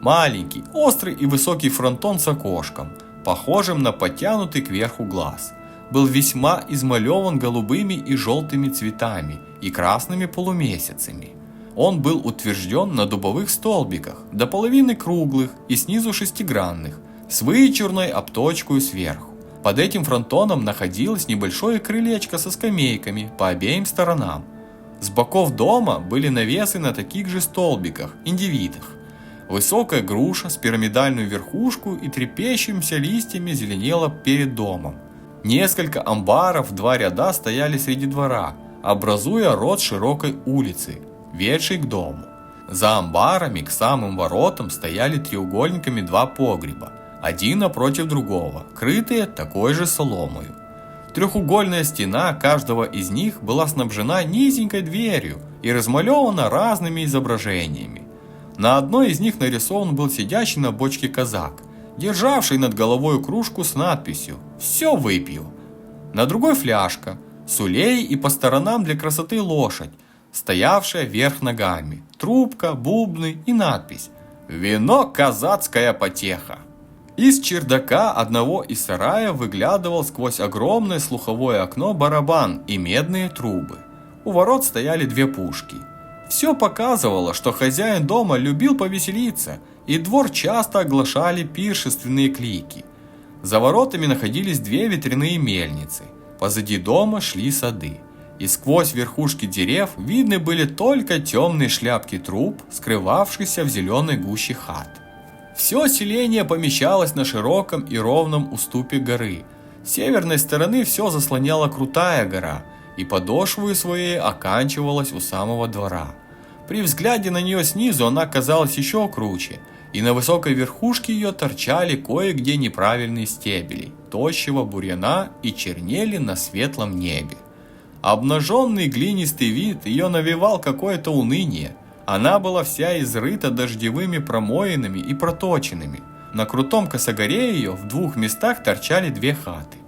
Маленький, острый и высокий фронтон с окошком, похожим на подтянутый кверху глаз, был весьма измалеван голубыми и желтыми цветами и красными полумесяцами. Он был утвержден на дубовых столбиках, до половины круглых и снизу шестигранных, с вычурной обточкой сверху. Под этим фронтоном находилось небольшое крылечко со скамейками по обеим сторонам. С боков дома были навесы на таких же столбиках, индивидах. Высокая груша с пирамидальную верхушку и трепещущимися листьями зеленела перед домом. Несколько амбаров в два ряда стояли среди двора, образуя рот широкой улицы, ведшей к дому. За амбарами к самым воротам стояли треугольниками два погреба, один напротив другого, крытые такой же соломою. Трехугольная стена каждого из них была снабжена низенькой дверью и размалевана разными изображениями. На одной из них нарисован был сидящий на бочке казак, державший над головой кружку с надписью «Все выпью». На другой фляжка, сулей и по сторонам для красоты лошадь, стоявшая вверх ногами, трубка, бубны и надпись «Вино казацкая потеха». Из чердака одного из сараев выглядывал сквозь огромное слуховое окно барабан и медные трубы. У ворот стояли две пушки. Все показывало, что хозяин дома любил повеселиться, и двор часто оглашали пиршественные клики. За воротами находились две ветряные мельницы. Позади дома шли сады. И сквозь верхушки дерев видны были только темные шляпки труб, скрывавшиеся в зеленой гуще хат. Все селение помещалось на широком и ровном уступе горы. С северной стороны все заслоняла крутая гора, и подошвою своей оканчивалась у самого двора. При взгляде на нее снизу она казалась еще круче, и на высокой верхушке ее торчали кое-где неправильные стебели тощего бурьяна и чернели на светлом небе. Обнаженный глинистый вид ее навевал какое-то уныние. Она была вся изрыта дождевыми промоинами и проточенными. На крутом косогоре ее в двух местах торчали две хаты.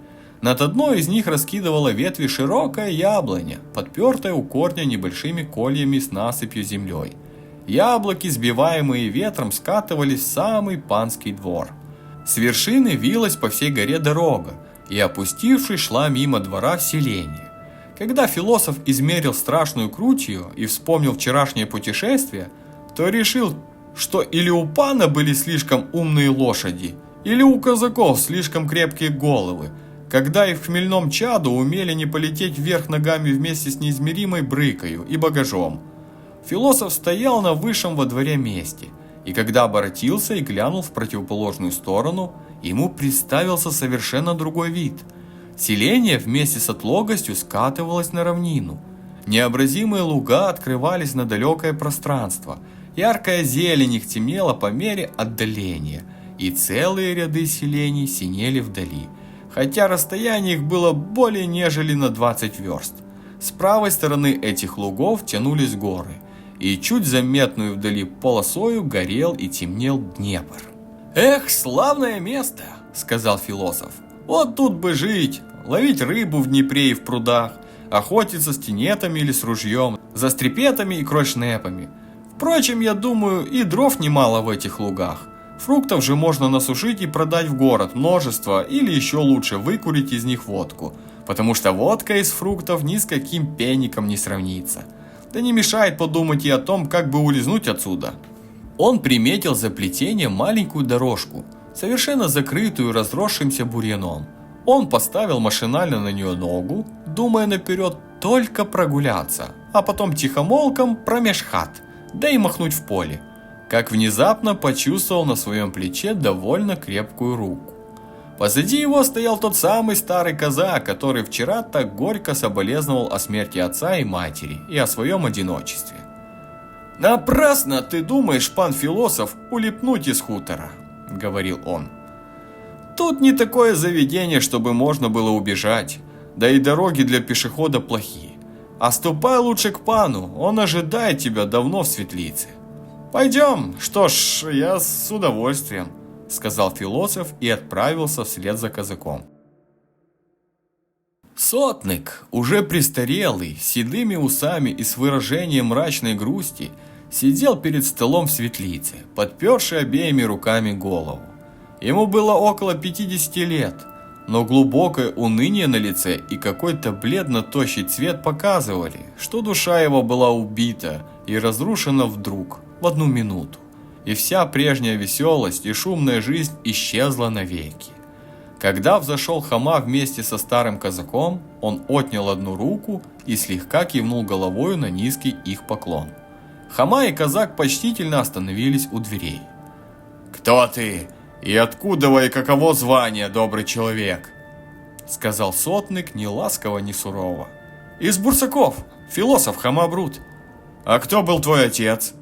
Над одной из них раскидывала ветви широкая яблоня, подпертая у корня небольшими кольями с насыпью землей. Яблоки, сбиваемые ветром, скатывались в самый панский двор. С вершины вилась по всей горе дорога, и, опустившись, шла мимо двора в селение. Когда философ измерил страшную круть ее и вспомнил вчерашнее путешествие, то решил, что или у пана были слишком умные лошади, или у казаков слишком крепкие головы, когда и в хмельном чаду умели не полететь вверх ногами вместе с неизмеримой брыкою и багажом. Философ стоял на высшем во дворе месте, и когда оборотился и глянул в противоположную сторону, ему представился совершенно другой вид. Селение вместе с отлогостью скатывалось на равнину. Необразимые луга открывались на далекое пространство, яркая зелень их темнела по мере отдаления, и целые ряды селений синели вдали, хотя расстояние их было более нежели на 20 верст. С правой стороны этих лугов тянулись горы, и чуть заметную вдали полосою горел и темнел Днепр. «Эх, славное место!» – сказал философ. «Вот тут бы жить, ловить рыбу в Днепре и в прудах, охотиться с тенетами или с ружьем, за стрепетами и крочнепами. Впрочем, я думаю, и дров немало в этих лугах. Фруктов же можно насушить и продать в город множество, или еще лучше выкурить из них водку, потому что водка из фруктов ни с каким пенником не сравнится. Да не мешает подумать и о том, как бы улизнуть отсюда». Он приметил за плетением маленькую дорожку, совершенно закрытую разросшимся бурьяном. Он поставил машинально на нее ногу, думая наперед только прогуляться, а потом тихомолком промеж хат, да и махнуть в поле, как внезапно почувствовал на своем плече довольно крепкую руку. Позади его стоял тот самый старый казак, который вчера так горько соболезновал о смерти отца и матери и о своем одиночестве. «Напрасно ты думаешь, пан философ, улепнуть из хутора», — говорил он. «Тут не такое заведение, чтобы можно было убежать, да и дороги для пешехода плохие. А ступай лучше к пану, он ожидает тебя давно в светлице». «Пойдем, что ж, я с удовольствием», — сказал философ и отправился вслед за казаком. Сотник, уже престарелый, с седыми усами и с выражением мрачной грусти, сидел перед столом в светлице, подперший обеими руками голову. Ему было около 50 лет, но глубокое уныние на лице и какой-то бледно-тощий цвет показывали, что душа его была убита и разрушена вдруг, в одну минуту, и вся прежняя веселость и шумная жизнь исчезла навеки. Когда взошел Хома вместе со старым казаком, он отнял одну руку и слегка кивнул головою на низкий их поклон. Хома и казак почтительно остановились у дверей. «Кто ты? И откуда и каково звание, добрый человек?» — сказал сотник ни ласково, ни сурово. «Из Бурсаков, философ Хома Брут». «А кто был твой отец?»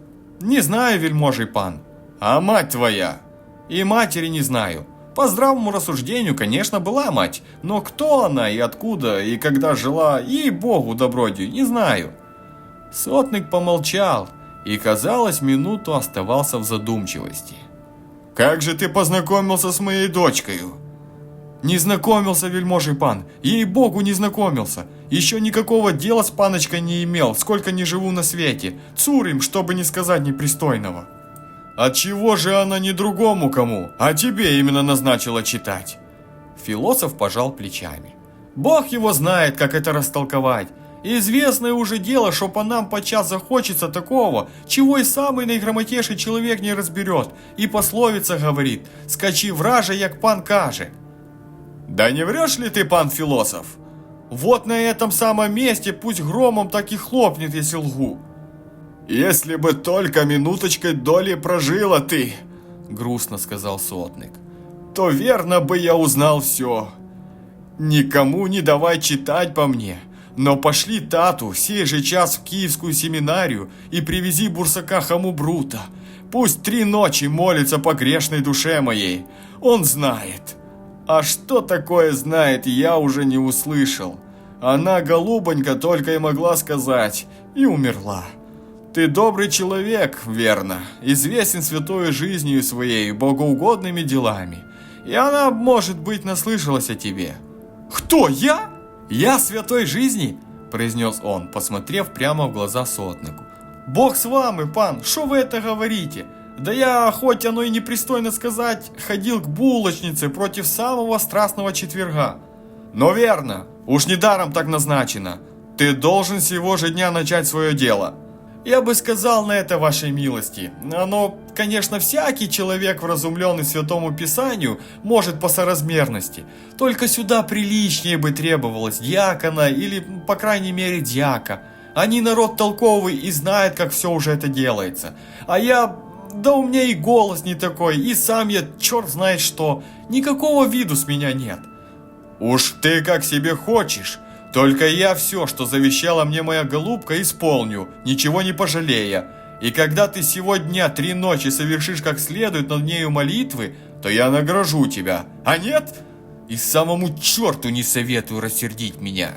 «Не знаю, вельможий пан». «А мать твоя?» «И матери не знаю. По здравому рассуждению, конечно, была мать, но кто она и откуда, и когда жила, ей-богу, добродию, не знаю». Сотник помолчал и, казалось, минуту оставался в задумчивости. «Как же ты познакомился с моей дочкою?» «Не знакомился, вельможий пан, ей-богу, не знакомился. Еще никакого дела с паночкой не имел, сколько не живу на свете. Цур им, чтобы не сказать непристойного». Отчего же она не другому кому, а тебе именно назначила читать?» Философ пожал плечами. «Бог его знает, как это растолковать. Известное уже дело, что по нам подчас захочется такого, чего и самый найграмотейший человек не разберет. И пословица говорит: «Скачи враже, як пан каже». «Да не врешь ли ты, пан философ?» «Вот на этом самом месте пусть громом так и хлопнет, если лгу». «Если бы только минуточкой доли прожила ты, — грустно сказал сотник, — то верно бы я узнал все. Никому не давай читать по мне, но пошли тату сей же час в Киевскую семинарию и привези бурсака Хамубрута. Пусть 3 ночи молится по грешной душе моей, он знает». А что такое знает, я уже не услышал. Она, голубонька, только и могла сказать, и умерла. Ты добрый человек, верно, известен святой жизнью своей, богоугодными делами. И она, может быть, наслышалась о тебе. «Кто, я?» «Я святой жизни?» – произнес он, посмотрев прямо в глаза сотнику. «Бог с вами, пан, что вы это говорите? Да я, хоть оно и непристойно сказать, ходил к булочнице против самого страстного четверга». «Но верно, уж недаром так назначено. Ты должен сего же дня начать свое дело». «Я бы сказал на это вашей милости. Оно, конечно, всякий человек, вразумленный Святому Писанию, может по соразмерности. Только сюда приличнее бы требовалось диакона или, по крайней мере, дьяка. Они народ толковый и знают, как все уже это делается. А я... Да у меня и голос не такой, и сам я черт знает что. Никакого виду с меня нет». «Уж ты как себе хочешь. Только я все, что завещала мне моя голубка, исполню, ничего не пожалея. И когда ты сегодня 3 ночи совершишь как следует над нею молитвы, то я награжу тебя. А нет? И самому черту не советую рассердить меня».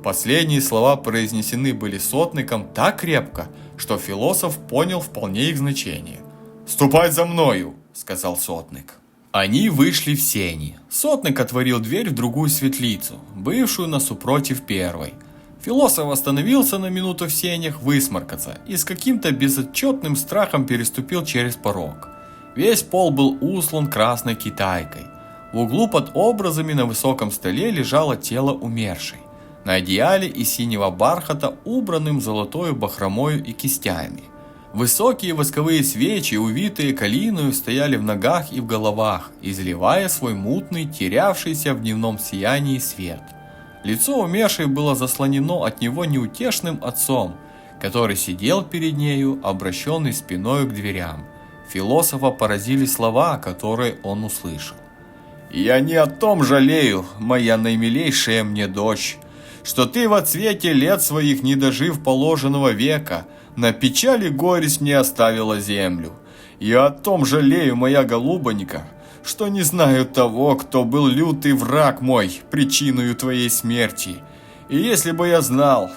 Последние слова произнесены были сотником так крепко, что философ понял вполне их значение. «Ступай за мною», — сказал сотник. Они вышли в сени. Сотник отворил дверь в другую светлицу, бывшую насупротив первой. Философ остановился на минуту в сенях высморкаться и с каким-то безотчетным страхом переступил через порог. Весь пол был услан красной китайкой. В углу под образами на высоком столе лежало тело умершей. На одеяле из синего бархата, убранным золотою бахромою и кистями. Высокие восковые свечи, увитые калиною, стояли в ногах и в головах, изливая свой мутный, терявшийся в дневном сиянии свет. Лицо умершей было заслонено от него неутешным отцом, который сидел перед нею, обращенный спиной к дверям. Философа поразили слова, которые он услышал. «Я не о том жалею, моя наимилейшая мне дочь, что ты во цвете лет своих, не дожив положенного века, на печали горесть мне оставила землю. Я о том жалею, моя голубонька, что не знаю того, кто был лютый враг мой, причиною твоей смерти. И если бы я знал,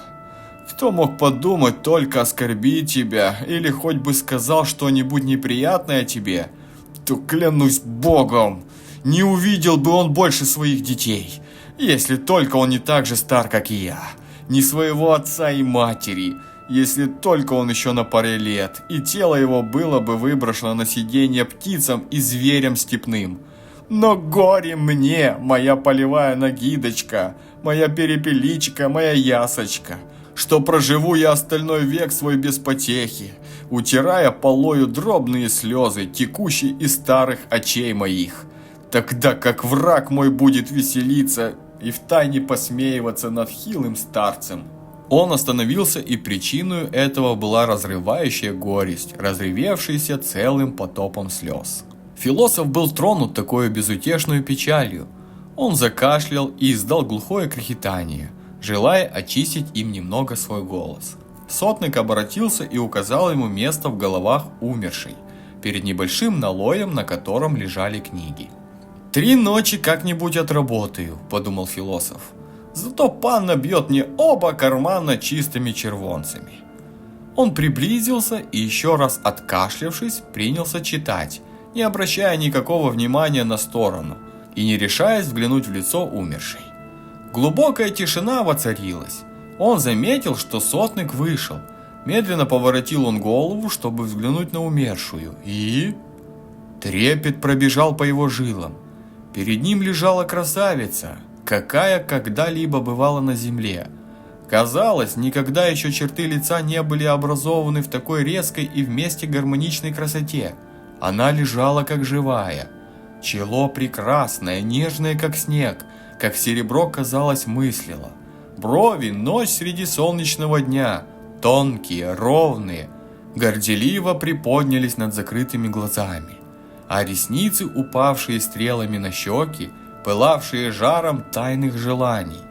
кто мог подумать только оскорбить тебя, или хоть бы сказал что-нибудь неприятное тебе, то, клянусь Богом, не увидел бы он больше своих детей, если только он не так же стар, как и я, ни своего отца и матери, если только он еще на паре лет, и тело его было бы выброшено на сиденье птицам и зверям степным. Но горе мне, моя полевая нагидочка, моя перепеличка, моя ясочка, что проживу я остальной век свой без потехи, утирая полою дробные слезы, текущие из старых очей моих, тогда как враг мой будет веселиться и втайне посмеиваться над хилым старцем». Он остановился, и причиной этого была разрывающая горесть, разревевшаяся целым потопом слез. Философ был тронут такой безутешной печалью. Он закашлял и издал глухое кряхетание, желая очистить им немного свой голос. Сотник обратился и указал ему место в головах умершей, перед небольшим налоем, на котором лежали книги. «3 ночи как-нибудь отработаю», – подумал философ. «Зато пан набьет мне оба кармана чистыми червонцами». Он приблизился и, еще раз откашлявшись, принялся читать, не обращая никакого внимания на сторону и не решаясь взглянуть в лицо умершей. Глубокая тишина воцарилась. Он заметил, что сотник вышел. Медленно поворотил он голову, чтобы взглянуть на умершую, и... Трепет пробежал по его жилам. Перед ним лежала красавица, какая когда-либо бывала на земле. Казалось, никогда еще черты лица не были образованы в такой резкой и вместе гармоничной красоте. Она лежала как живая. Чело прекрасное, нежное как снег, как серебро, казалось, мыслило. Брови ночь среди солнечного дня, тонкие, ровные, горделиво приподнялись над закрытыми глазами, а ресницы, упавшие стрелами на щеки, пылавшие жаром тайных желаний.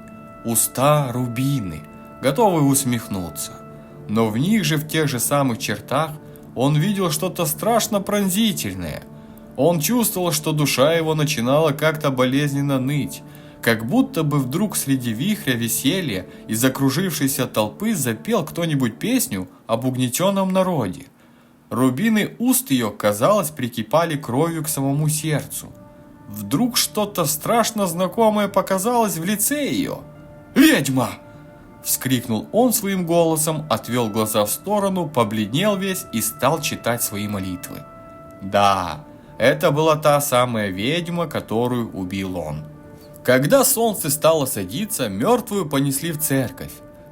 Уста рубины, готовые усмехнуться. Но в них же, в тех же самых чертах, он видел что-то страшно пронзительное. Он чувствовал, что душа его начинала как-то болезненно ныть, как будто бы вдруг среди вихря веселья и закружившейся толпы запел кто-нибудь песню об угнетенном народе. Рубины уст ее, казалось, прикипали кровью к самому сердцу. Вдруг что-то страшно знакомое показалось в лице ее. «Ведьма!» – вскрикнул он своим голосом, отвел глаза в сторону, побледнел весь и стал читать свои молитвы. Да, это была та самая ведьма, которую убил он. Когда солнце стало садиться, мертвую понесли в церковь.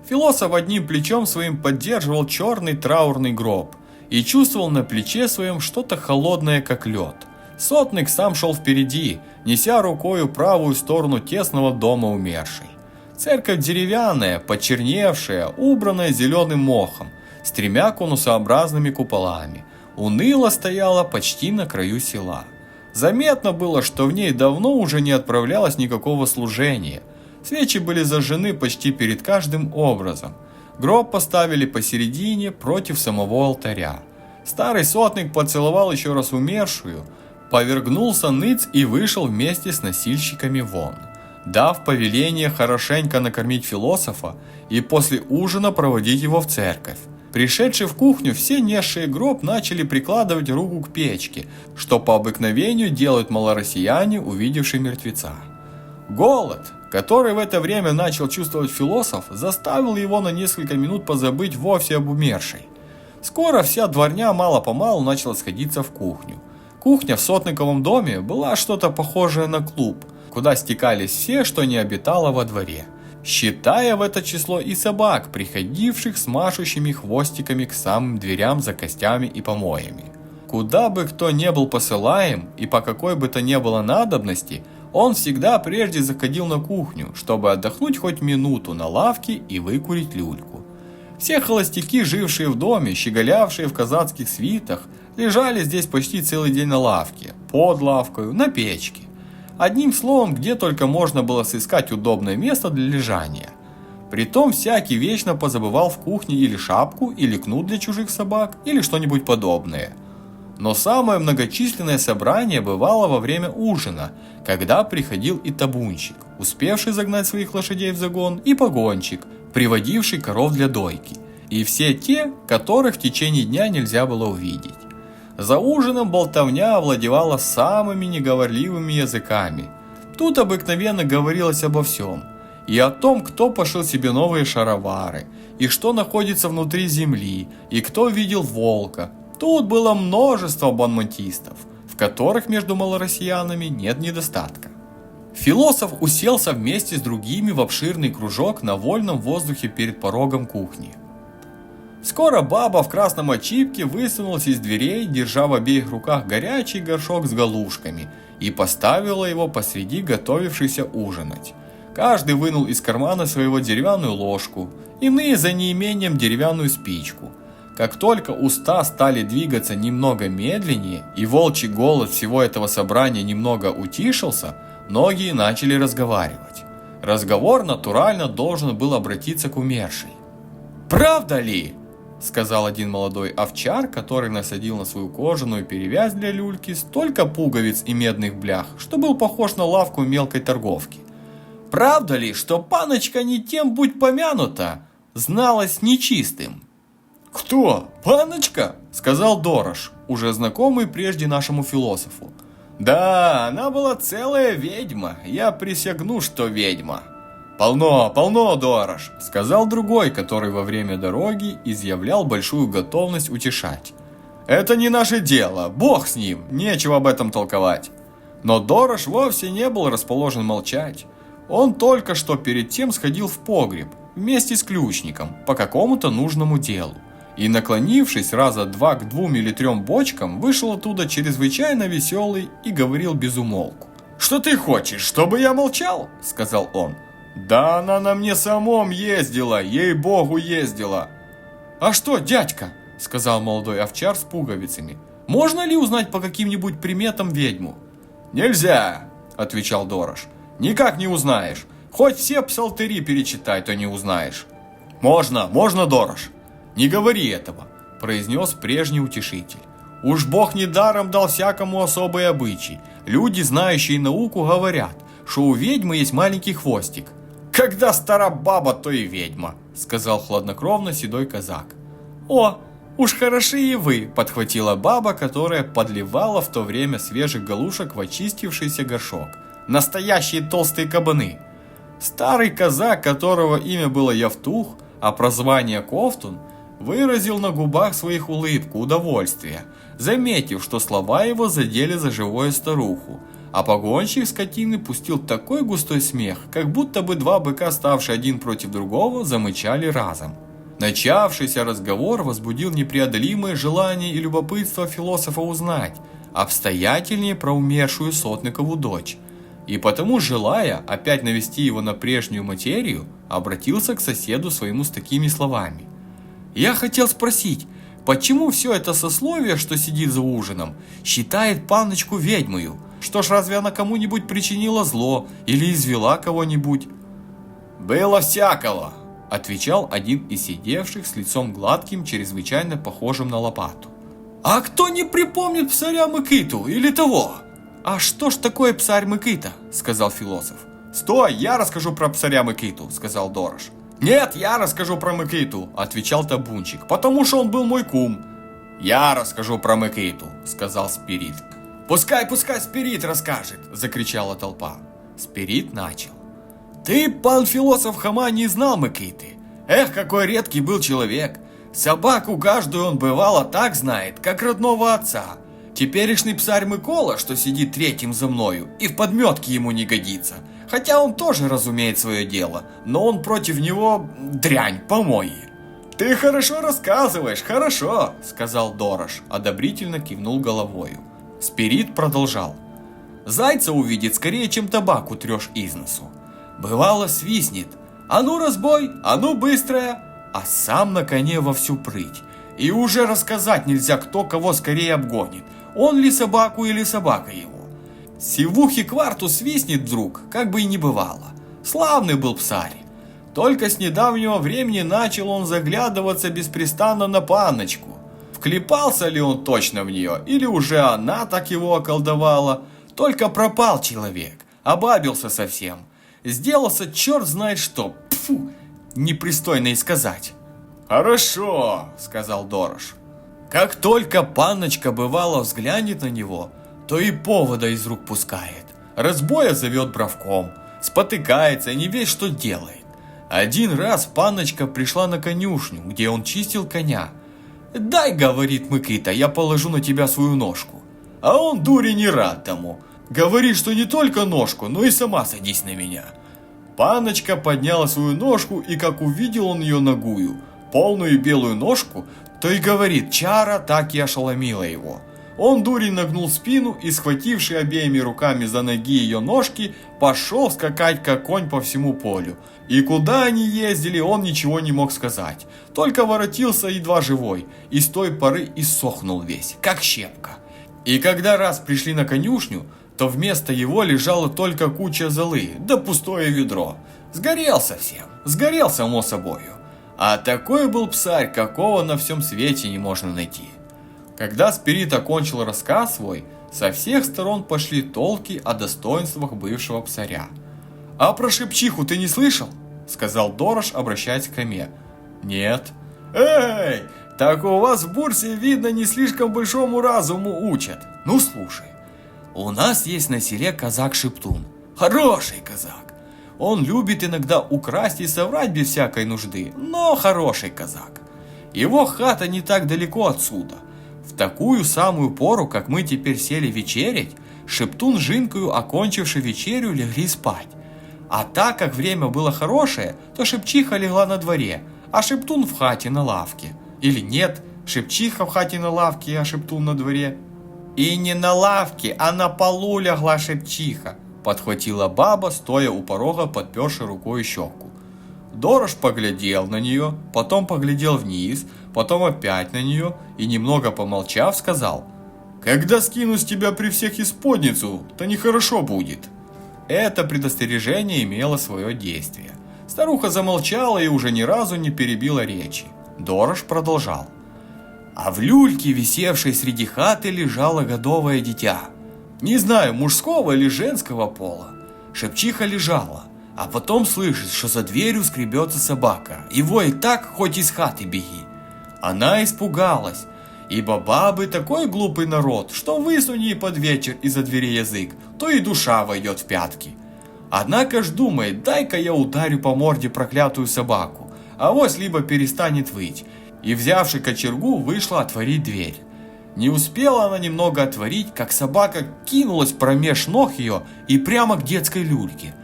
Философ одним плечом своим поддерживал черный траурный гроб и чувствовал на плече своем что-то холодное, как лед. Сотник сам шел впереди, неся рукою правую сторону тесного дома умершей. Церковь деревянная, почерневшая, убранная зеленым мохом, с 3 конусообразными куполами, уныло стояла почти на краю села. Заметно было, что в ней давно уже не отправлялось никакого служения. Свечи были зажжены почти перед каждым образом. Гроб поставили посередине, против самого алтаря. Старый сотник поцеловал еще раз умершую, повергнулся ныц и вышел вместе с носильщиками вон, дав повеление хорошенько накормить философа и после ужина проводить его в церковь. Пришедшие в кухню, все несшие гроб начали прикладывать руку к печке, что по обыкновению делают малороссияне, увидевшие мертвеца. Голод, который в это время начал чувствовать философ, заставил его на несколько минут позабыть вовсе об умершей. Скоро вся дворня мало-помалу начала сходиться в кухню. Кухня в сотниковом доме была что-то похожее на клуб, куда стекались все, что не обитало во дворе, считая в это число и собак, приходивших с машущими хвостиками к самым дверям за костями и помоями. Куда бы кто ни был посылаем и по какой бы то ни было надобности, он всегда прежде заходил на кухню, чтобы отдохнуть хоть минуту на лавке и выкурить люльку. Все холостяки, жившие в доме, щеголявшие в казацких свитах, лежали здесь почти целый день на лавке, под лавкою, на печке. Одним словом, где только можно было сыскать удобное место для лежания. Притом всякий вечно позабывал в кухне или шапку, или кнут для чужих собак, или что-нибудь подобное. Но самое многочисленное собрание бывало во время ужина, когда приходил и табунщик, успевший загнать своих лошадей в загон, и погонщик, приводивший коров для дойки, и все те, которых в течение дня нельзя было увидеть. За ужином болтовня овладевала самыми неговорливыми языками. Тут обыкновенно говорилось обо всем. И о том, кто пошил себе новые шаровары, и что находится внутри земли, и кто видел волка. Тут было множество бонмонтистов, в которых между малороссиянами нет недостатка. Философ уселся вместе с другими в обширный кружок на вольном воздухе перед порогом кухни. Скоро баба в красном очипке высунулась из дверей, держа в обеих руках горячий горшок с галушками, и поставила его посреди готовившихся ужинать. Каждый вынул из кармана своего деревянную ложку, иные за неимением деревянную спичку. Как только уста стали двигаться немного медленнее, и волчий голод всего этого собрания немного утишился, многие начали разговаривать. Разговор натурально должен был обратиться к умершей. «Правда ли?» – сказал один молодой овчар, который насадил на свою кожаную перевязь для люльки столько пуговиц и медных блях, что был похож на лавку мелкой торговки. «Правда ли, что паночка не тем будь помянута, зналась нечистым?» «Кто? Паночка?» – сказал Дорож, уже знакомый прежде нашему философу. «Да, она была целая ведьма, я присягну, что ведьма». «Полно, полно, Дорож!» – сказал другой, который во время дороги изъявлял большую готовность утешать. «Это не наше дело, Бог с ним, нечего об этом толковать». Но Дорож вовсе не был расположен молчать. Он только что перед тем сходил в погреб вместе с ключником по какому-то нужному делу. И, наклонившись раза два к 2 или 3 бочкам, вышел оттуда чрезвычайно веселый и говорил без умолку. «Что ты хочешь, чтобы я молчал?» – сказал он. «Да она на мне самом ездила, ей-богу ездила». «А что, дядька?» – сказал молодой овчар с пуговицами. «Можно ли узнать по каким-нибудь приметам ведьму?» «Нельзя», – отвечал Дорож. «Никак не узнаешь. Хоть все псалтыри перечитай, то не узнаешь». «Можно, Дорож. Не говори этого», – произнес прежний утешитель. «Уж Бог недаром дал всякому особый обычай. Люди, знающие науку, говорят, что у ведьмы есть маленький хвостик». «Когда стара баба, то и ведьма», – сказал хладнокровно седой казак. «О, уж хороши и вы», – подхватила баба, которая подливала в то время свежих галушек в очистившийся горшок. «Настоящие толстые кабаны». Старый казак, которого имя было Явтух, а прозвание Ковтун, выразил на губах своих улыбку удовольствия, заметив, что слова его задели за живое старуху, а погонщик скотины пустил такой густой смех, как будто бы 2 быка, ставшие один против другого, замычали разом. Начавшийся разговор возбудил непреодолимое желание и любопытство философа узнать обстоятельнее про умершую Сотникову дочь, и потому, желая опять навести его на прежнюю материю, обратился к соседу своему с такими словами. «Я хотел спросить, почему все это сословие, что сидит за ужином, считает панночку ведьмою? Что ж, разве она кому-нибудь причинила зло или извела кого-нибудь?» «Было всякого», – отвечал один из сидевших с лицом гладким, чрезвычайно похожим на лопату. «А кто не припомнит псаря Мыкиту или того?» «А что ж такое псарь Мыкита?» – сказал философ. «Стой, я расскажу про псаря Мыкиту», – сказал Дорож. «Нет, я расскажу про Мыкиту», – отвечал табунчик, – «потому что он был мой кум». «Я расскажу про Мыкиту», – сказал Спирит. «Пускай Спирит расскажет!» – закричала толпа. Спирит начал. «Ты, пан философ Хома, не знал Мыкиты. Эх, какой редкий был человек! Собаку каждую он бывало так знает, как родного отца. Теперешний псарь Микола, что сидит третьим за мною, и в подметке ему не годится. Хотя он тоже разумеет свое дело, но он против него дрянь, помои». «Ты хорошо рассказываешь, хорошо!» – сказал Дорож, одобрительно кивнул головою. Спирит продолжал. «Зайца увидит скорее, чем табак утрешь из носу. Бывало свистнет. А ну разбой, а ну быстрая!» А сам на коне во всю прыть. И уже рассказать нельзя, кто кого скорее обгонит. Он ли собаку или собака его. Сивухи кварту свистнет вдруг, как бы и не бывало. Славный был псарь. Только с недавнего времени начал он заглядываться беспрестанно на панночку. Вклепался ли он точно в нее, или уже она так его околдовала. Только пропал человек, обабился совсем. Сделался черт знает что. Пфу, непристойно и сказать. «Хорошо», — сказал Дорож. «Как только панночка бывало взглянет на него, то и повода из рук пускает. Разбоя зовет бровком, спотыкается и не весь что делает. Один раз панночка пришла на конюшню, где он чистил коня. «Дай, — говорит Мыкита, — я положу на тебя свою ножку». А он, дури, не рад тому. Говорит, что не только ножку, но и сама садись на меня. Панночка подняла свою ножку, и как увидел он ее нагую, полную белую ножку, то и говорит, чара так и ошеломила его. Он, дурень, нагнул спину и, схвативший обеими руками за ноги ее ножки, пошел скакать как конь по всему полю. И куда они ездили, он ничего не мог сказать. Только воротился едва живой, и с той поры иссохнул весь, как щепка. И когда раз пришли на конюшню, то вместо его лежала только куча золы, да пустое ведро. Сгорел совсем, сгорел само собою. А такой был псарь, какого на всем свете не можно найти. Когда Спирит окончил рассказ свой, со всех сторон пошли толки о достоинствах бывшего псаря. «А про шепчиху ты не слышал?» – сказал Дорож, обращаясь к Хоме. «Нет». «Эй, так у вас в бурсе, видно, не слишком большому разуму учат. Ну слушай, у нас есть на селе казак-шептун, хороший казак. Он любит иногда украсть и соврать без всякой нужды, но хороший казак. Его хата не так далеко отсюда. В такую самую пору, как мы теперь сели вечерять, Шептун с Жинкою, окончивши вечерю, легли спать. А так как время было хорошее, то Шепчиха легла на дворе, а Шептун в хате на лавке. Или нет, Шепчиха в хате на лавке, а Шептун на дворе. И не на лавке, а на полу легла Шепчиха, подхватила баба, стоя у порога, подперши рукой щеку. Дорож поглядел на нее, потом поглядел вниз, потом опять на нее и, немного помолчав, сказал: «Когда скину с тебя при всех исподницу, то нехорошо будет». Это предостережение имело свое действие. Старуха замолчала и уже ни разу не перебила речи. Дорож продолжал: «А в люльке, висевшей среди хаты, лежало годовое дитя. Не знаю, мужского или женского пола. Шепчиха лежала, а потом слышит, что за дверью скребется собака, и воет так, хоть из хаты беги. Она испугалась, ибо бабы такой глупый народ, что высунь ей под вечер из-за двери язык, то и душа войдет в пятки. Однако ж думает, дай-ка я ударю по морде проклятую собаку, авось либо перестанет выть, и, взявши кочергу, вышла отворить дверь. Не успела она немного отворить, как собака кинулась промеж ног ее и прямо к детской люльке.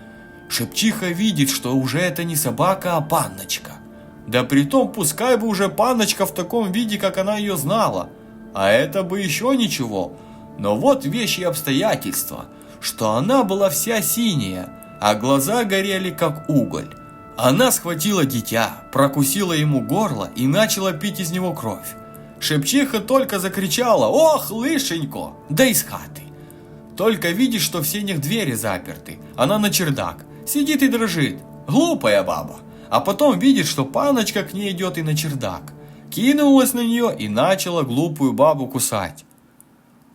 Шепчиха видит, что уже это не собака, а панночка. Да притом, пускай бы уже панночка в таком виде, как она ее знала. А это бы еще ничего. Но вот вещи и обстоятельства, что она была вся синяя, а глаза горели, как уголь. Она схватила дитя, прокусила ему горло и начала пить из него кровь. Шепчиха только закричала: «Ох, лышенько!» да из хаты. Только видит, что в сенях двери заперты, она на чердак, сидит и дрожит. Глупая баба. А потом видит, что паночка к ней идет и на чердак. Кинулась на нее и начала глупую бабу кусать.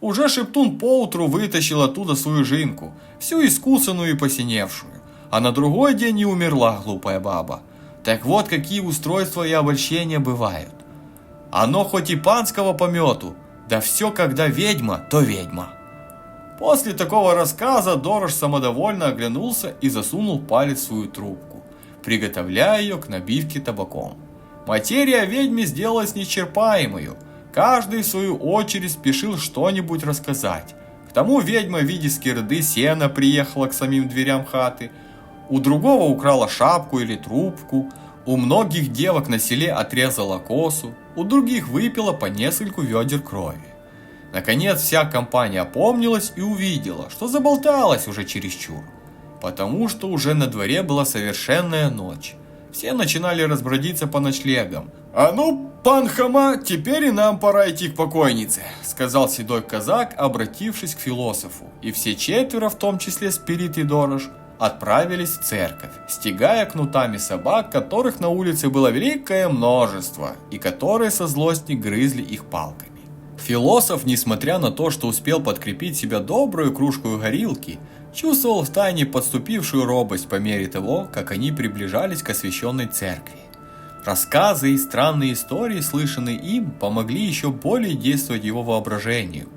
Уже Шептун поутру вытащил оттуда свою Жинку, всю искусанную и посиневшую. А на другой день и умерла глупая баба. Так вот, какие устройства и обольщения бывают. Оно хоть и панского помету, да все, когда ведьма, то ведьма. После такого рассказа Дорож самодовольно оглянулся и засунул палец в свою трубку, приготовляя ее к набивке табаком. Материя ведьме сделалась неисчерпаемою. Каждый в свою очередь спешил что-нибудь рассказать. К тому ведьма в виде скирды сена приехала к самим дверям хаты, у другого украла шапку или трубку, у многих девок на селе отрезала косу, у других выпила по нескольку ведер крови. Наконец вся компания опомнилась и увидела, что заболталась уже чересчур, потому что уже на дворе была совершенная ночь. Все начинали разбродиться по ночлегам. «А ну, пан Хама, теперь и нам пора идти к покойнице», сказал седой казак, обратившись к философу, и все четверо, в том числе Спирит и Дорож, отправились в церковь, стягая кнутами собак, которых на улице было великое множество, и которые со злости грызли их палками. Философ, несмотря на то, что успел подкрепить себя добрую кружку горилки, чувствовал втайне подступившую робость по мере того, как они приближались к освященной церкви. Рассказы и странные истории, слышанные им, помогли еще более действовать его воображению.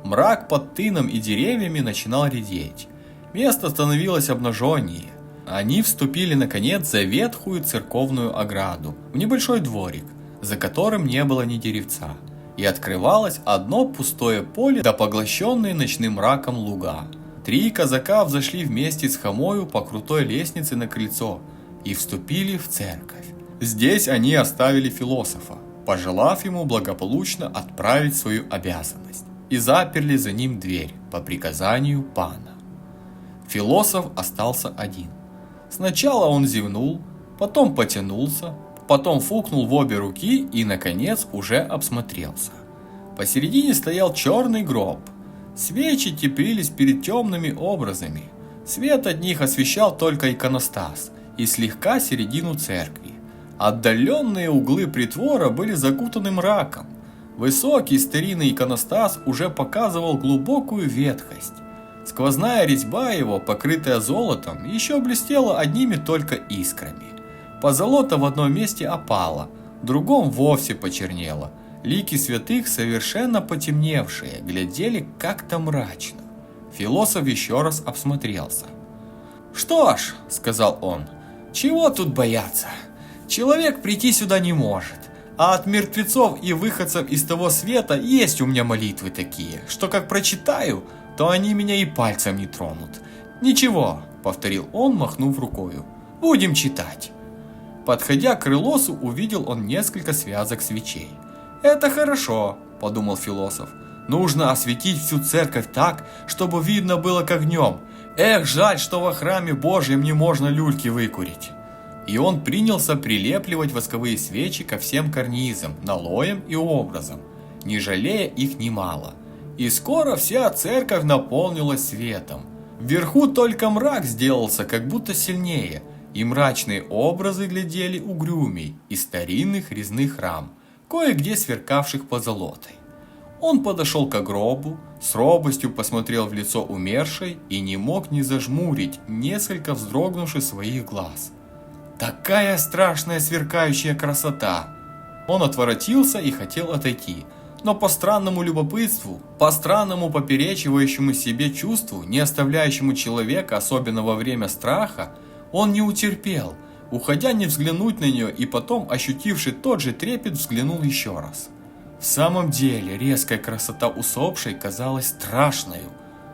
Мрак под тыном и деревьями начинал редеть. Место становилось обнаженнее. Они вступили, наконец, за ветхую церковную ограду, в небольшой дворик, за которым не было ни деревца, и открывалось одно пустое поле, да поглощенные ночным мраком луга. 3 казака взошли вместе с Хомою по крутой лестнице на крыльцо и вступили в церковь. Здесь они оставили философа, пожелав ему благополучно отправить свою обязанность, и заперли за ним дверь по приказанию пана. Философ остался один. Сначала он зевнул, потом потянулся, потом фукнул в обе руки и, наконец, уже обсмотрелся. Посередине стоял черный гроб. Свечи теплились перед темными образами. Свет от них освещал только иконостас и слегка середину церкви. Отдаленные углы притвора были закутаны мраком. Высокий старинный иконостас уже показывал глубокую ветхость. Сквозная резьба его, покрытая золотом, еще блестела одними только искрами. Позолота в одном месте опала, в другом вовсе почернела. Лики святых, совершенно потемневшие, глядели как-то мрачно. Философ еще раз обсмотрелся. «Что ж», — сказал он, — «чего тут бояться? Человек прийти сюда не может, а от мертвецов и выходцев из того света есть у меня молитвы такие, что как прочитаю, то они меня и пальцем не тронут. Ничего», — повторил он, махнув рукою, — «будем читать». Подходя к Крылосу, увидел он несколько связок свечей. «Это хорошо», — подумал философ. «Нужно осветить всю церковь так, чтобы видно было как днем. Эх, жаль, что во храме Божьем не можно люльки выкурить». И он принялся прилепливать восковые свечи ко всем карнизам, налоям и образам, не жалея их немало. И скоро вся церковь наполнилась светом. Вверху только мрак сделался как будто сильнее, и мрачные образы глядели угрюмей из старинных резных рам, кое-где сверкавших позолотой. Он подошел к гробу, с робостью посмотрел в лицо умершей и не мог не зажмурить несколько вздрогнувших своих глаз. Такая страшная сверкающая красота! Он отворотился и хотел отойти, но по странному любопытству, по странному поперечивающему себе чувству, не оставляющему человека, особенно во время страха, он не утерпел, уходя не взглянуть на нее, и потом, ощутивший тот же трепет, взглянул еще раз. В самом деле, резкая красота усопшей казалась страшною.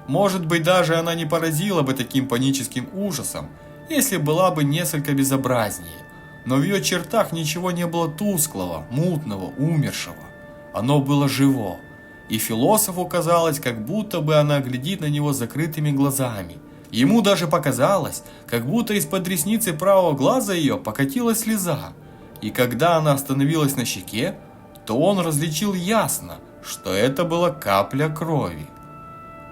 Может быть, даже она не поразила бы таким паническим ужасом, если была бы несколько безобразнее. Но в ее чертах ничего не было тусклого, мутного, умершего. Оно было живо, и философу казалось, как будто бы она глядит на него закрытыми глазами. Ему даже показалось, как будто из-под ресницы правого глаза ее покатилась слеза, и когда она остановилась на щеке, то он различил ясно, что это была капля крови.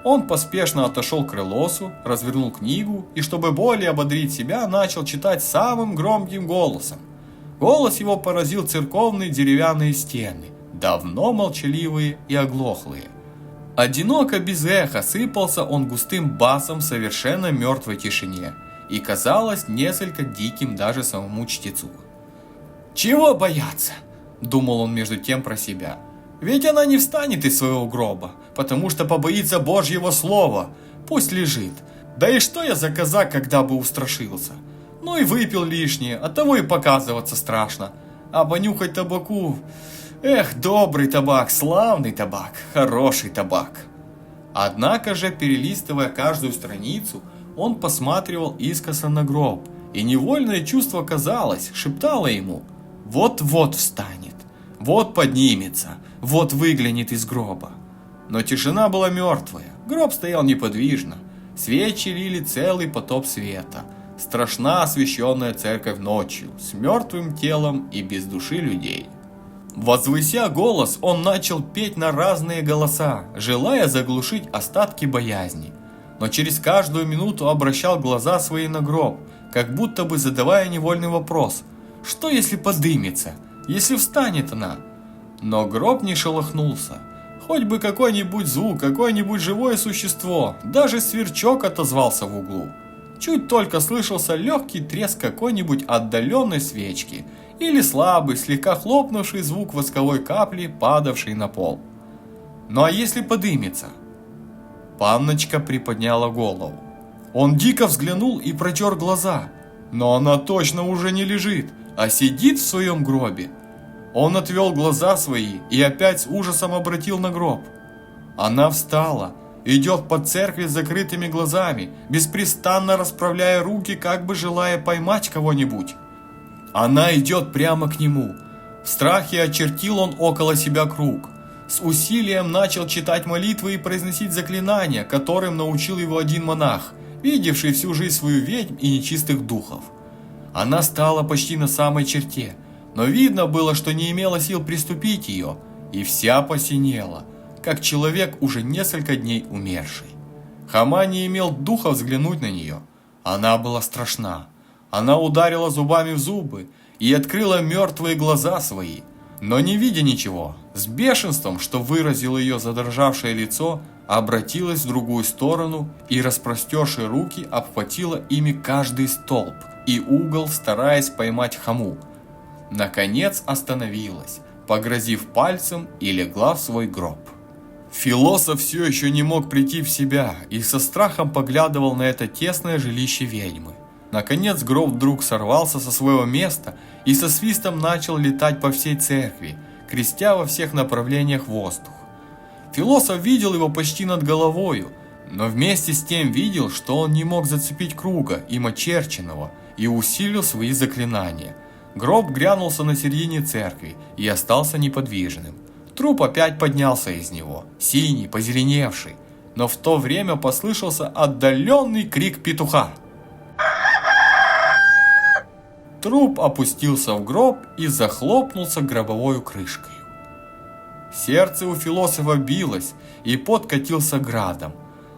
Он поспешно отошел к Крылосу, развернул книгу и, чтобы более ободрить себя, начал читать самым громким голосом. Голос его поразил церковные деревянные стены, давно молчаливые и оглохлые. Одиноко без эха сыпался он густым басом в совершенно мертвой тишине и казалось несколько диким даже самому чтецу. «Чего бояться?» – думал он между тем про себя. «Ведь она не встанет из своего гроба, потому что побоится Божьего слова. Пусть лежит. Да и что я за казак, когда бы устрашился? Ну и выпил лишнее, оттого и показываться страшно. А понюхать табаку... Эх, добрый табак, славный табак, хороший табак». Однако же, перелистывая каждую страницу, он посматривал искоса на гроб, и невольное чувство казалось, шептало ему: вот-вот встанет, вот поднимется, вот выглянет из гроба. Но тишина была мертвая, гроб стоял неподвижно, свечи лили целый потоп света, страшна освещенная церковь ночью, с мертвым телом и без души людей. Возвыся голос, он начал петь на разные голоса, желая заглушить остатки боязни, но через каждую минуту обращал глаза свои на гроб, как будто бы задавая невольный вопрос: что если подымется, если встанет она? Но гроб не шелохнулся, хоть бы какой-нибудь звук, какое-нибудь живое существо, даже сверчок отозвался в углу. Чуть только слышался легкий треск какой-нибудь отдаленной свечки, или слабый, слегка хлопнувший звук восковой капли, падавшей на пол. Ну а если подымется? Панночка приподняла голову. Он дико взглянул и протер глаза, но она точно уже не лежит, а сидит в своем гробе. Он отвел глаза свои и опять с ужасом обратил на гроб. Она встала, идет по церкви с закрытыми глазами, беспрестанно расправляя руки, как бы желая поймать кого-нибудь. Она идет прямо к нему. В страхе очертил он около себя круг. С усилием начал читать молитвы и произносить заклинания, которым научил его один монах, видевший всю жизнь свою ведьм и нечистых духов. Она стала почти на самой черте, но видно было, что не имела сил приступить ее, и вся посинела, как человек, уже несколько дней умерший. Хома не имел духа взглянуть на нее. Она была страшна. Она ударила зубами в зубы и открыла мертвые глаза свои, но не видя ничего, с бешенством, что выразило ее задрожавшее лицо, обратилась в другую сторону и, распростерши руки, обхватила ими каждый столб и угол, стараясь поймать Хому. Наконец остановилась, погрозив пальцем, и легла в свой гроб. Философ все еще не мог прийти в себя и со страхом поглядывал на это тесное жилище ведьмы. Наконец гроб вдруг сорвался со своего места и со свистом начал летать по всей церкви, крестя во всех направлениях воздух. Философ видел его почти над головою, но вместе с тем видел, что он не мог зацепить круга, им очерченного, и усилил свои заклинания. Гроб грянулся на середине церкви и остался неподвижным. Труп опять поднялся из него, синий, позеленевший, но в то время послышался отдаленный крик петуха. Труп опустился в гроб и захлопнулся гробовой крышкой. Сердце у философа билось, и пот катился градом,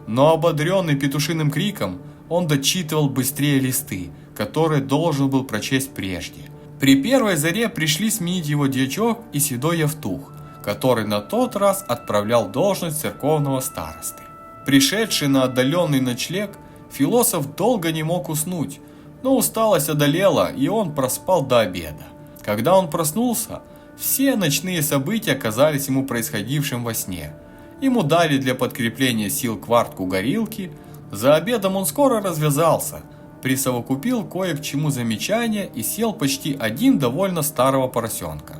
но ободренный петушиным криком, он дочитывал быстрее листы, которые должен был прочесть прежде. При первой заре пришли сменить его дьячок и седой Евтух, который на тот раз отправлял должность церковного старосты. Пришедший на отдаленный ночлег, философ долго не мог уснуть, но усталость одолела, и он проспал до обеда. Когда он проснулся, все ночные события казались ему происходившим во сне. Ему дали для подкрепления сил квартку горилки, за обедом он скоро развязался, присовокупил кое к чему замечания и съел почти один довольно старого поросенка.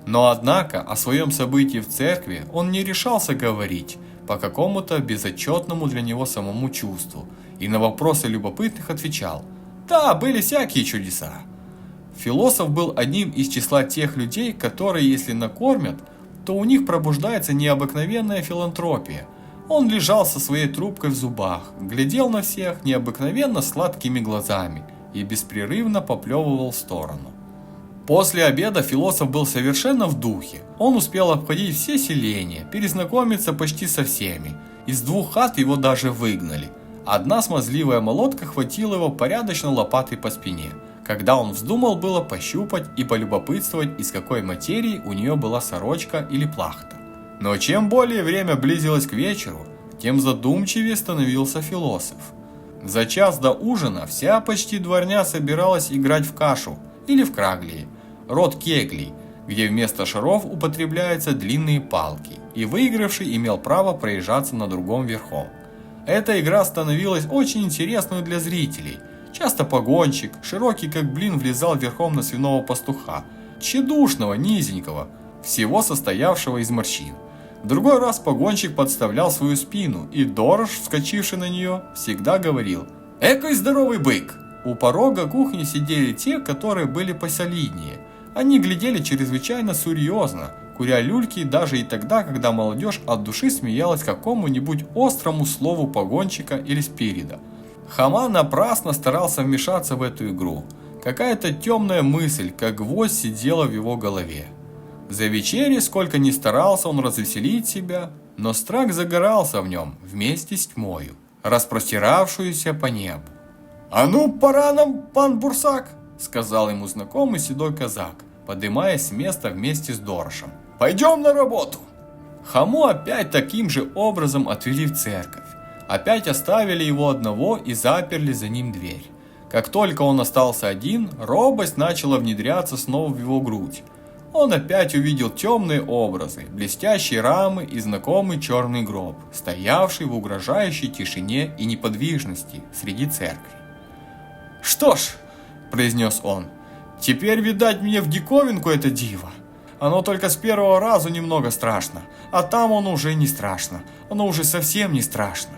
Но однако о своем событии в церкви он не решался говорить по какому-то безотчетному для него самому чувству и на вопросы любопытных отвечал: «Да, были всякие чудеса». Философ был одним из числа тех людей, которые, если накормят, то у них пробуждается необыкновенная филантропия. Он лежал со своей трубкой в зубах, глядел на всех необыкновенно сладкими глазами и беспрерывно поплевывал в сторону. После обеда философ был совершенно в духе. Он успел обходить все селения, перезнакомиться почти со всеми. Из 2 хат его даже выгнали. Одна смазливая молотка хватила его порядочно лопатой по спине, когда он вздумал было пощупать и полюбопытствовать, из какой материи у нее была сорочка или плахта. Но чем более время близилось к вечеру, тем задумчивее становился философ. За час до ужина вся почти дворня собиралась играть в кашу или в краглии, род кеглей, где вместо шаров употребляются длинные палки, и выигравший имел право проезжаться на другом верхом. Эта игра становилась очень интересной для зрителей. Часто погонщик, широкий как блин, влезал верхом на свиного пастуха, тщедушного, низенького, всего состоявшего из морщин. В другой раз погонщик подставлял свою спину, и дорож, вскочивший на нее, всегда говорил: «Экой здоровый бык!». У порога кухни сидели те, которые были посолиднее. Они глядели чрезвычайно серьезно, куря люльки даже и тогда, когда молодежь от души смеялась какому-нибудь острому слову погонщика или спирита. Хома напрасно старался вмешаться в эту игру. Какая-то темная мысль, как гвоздь, сидела в его голове. За вечерей, сколько ни старался он развеселить себя, но страх загорался в нем вместе с тьмою, распростиравшуюся по небу. «А ну, пора нам, пан Бурсак!» — сказал ему знакомый седой казак, подымаясь с места вместе с Дорошем. «Пойдем на работу!» Хому опять таким же образом отвели в церковь. Опять оставили его одного и заперли за ним дверь. Как только он остался один, робость начала внедряться снова в его грудь. Он опять увидел темные образы, блестящие рамы и знакомый черный гроб, стоявший в угрожающей тишине и неподвижности среди церкви. «Что ж», – произнес он, – «теперь, видать, мне в диковинку это диво. Оно только с первого разу немного страшно, а там оно уже не страшно, оно уже совсем не страшно».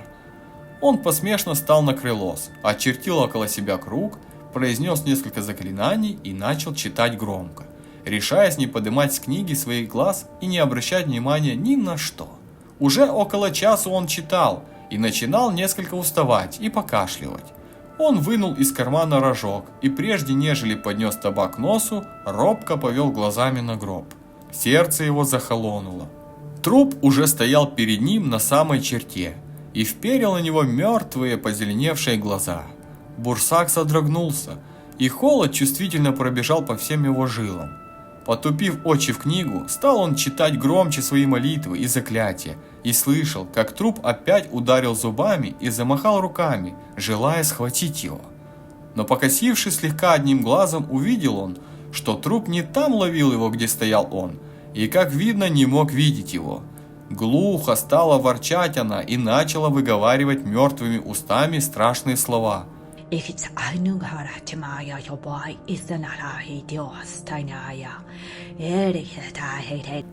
Он посмешно встал на крылос, очертил около себя круг, произнес несколько заклинаний и начал читать громко, решаясь не поднимать с книги своих глаз и не обращать внимания ни на что. Уже около часа он читал и начинал несколько уставать и покашливать. Он вынул из кармана рожок и, прежде нежели поднес табак к носу, робко повел глазами на гроб. Сердце его захолонуло. Труп уже стоял перед ним на самой черте и вперил на него мертвые позеленевшие глаза. Бурсак содрогнулся, и холод чувствительно пробежал по всем его жилам. Потупив очи в книгу, стал он читать громче свои молитвы и заклятия, и слышал, как труп опять ударил зубами и замахал руками, желая схватить его. Но покосившись слегка одним глазом, увидел он, что труп не там ловил его, где стоял он, и, как видно, не мог видеть его. Глухо стала ворчать она и начала выговаривать мертвыми устами страшные слова.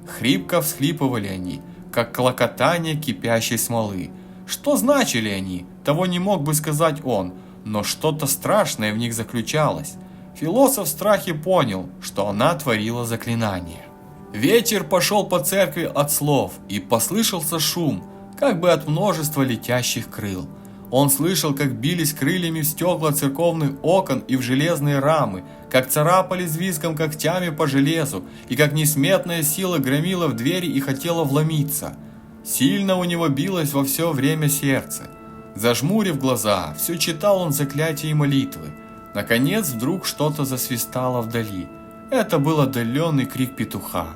Хрипко всхлипывали они, как клокотание кипящей смолы. Что значили они, того не мог бы сказать он, но что-то страшное в них заключалось. Философ в страхе понял, что она творила заклинание. Ветер пошел по церкви от слов, и послышался шум, как бы от множества летящих крыл. Он слышал, как бились крыльями в стекла церковных окон и в железные рамы, как царапали с визгом когтями по железу, и как несметная сила громила в двери и хотела вломиться. Сильно у него билось во все время сердце. Зажмурив глаза, все читал он заклятия и молитвы. Наконец, вдруг что-то засвистало вдали. Это был отдаленный крик петуха.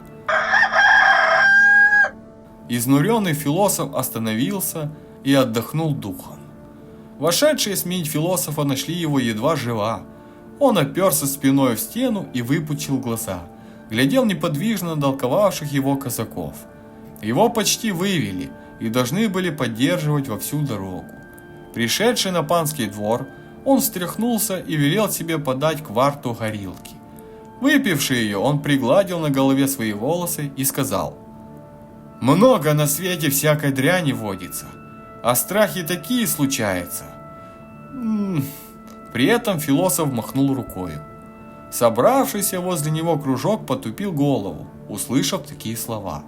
Изнуренный философ остановился и отдохнул духом. Вошедшие сменить философа нашли его едва жива. Он оперся спиной в стену и выпучил глаза. Глядел неподвижно на толковавших его казаков. Его почти вывели и должны были поддерживать во всю дорогу. Пришедший на панский двор, он встряхнулся и велел себе подать кварту горилки. Выпивший ее, он пригладил на голове свои волосы и сказал: «Много на свете всякой дряни водится, а страхи такие случаются». При этом философ махнул рукою. Собравшийся возле него кружок потупил голову, услышав такие слова.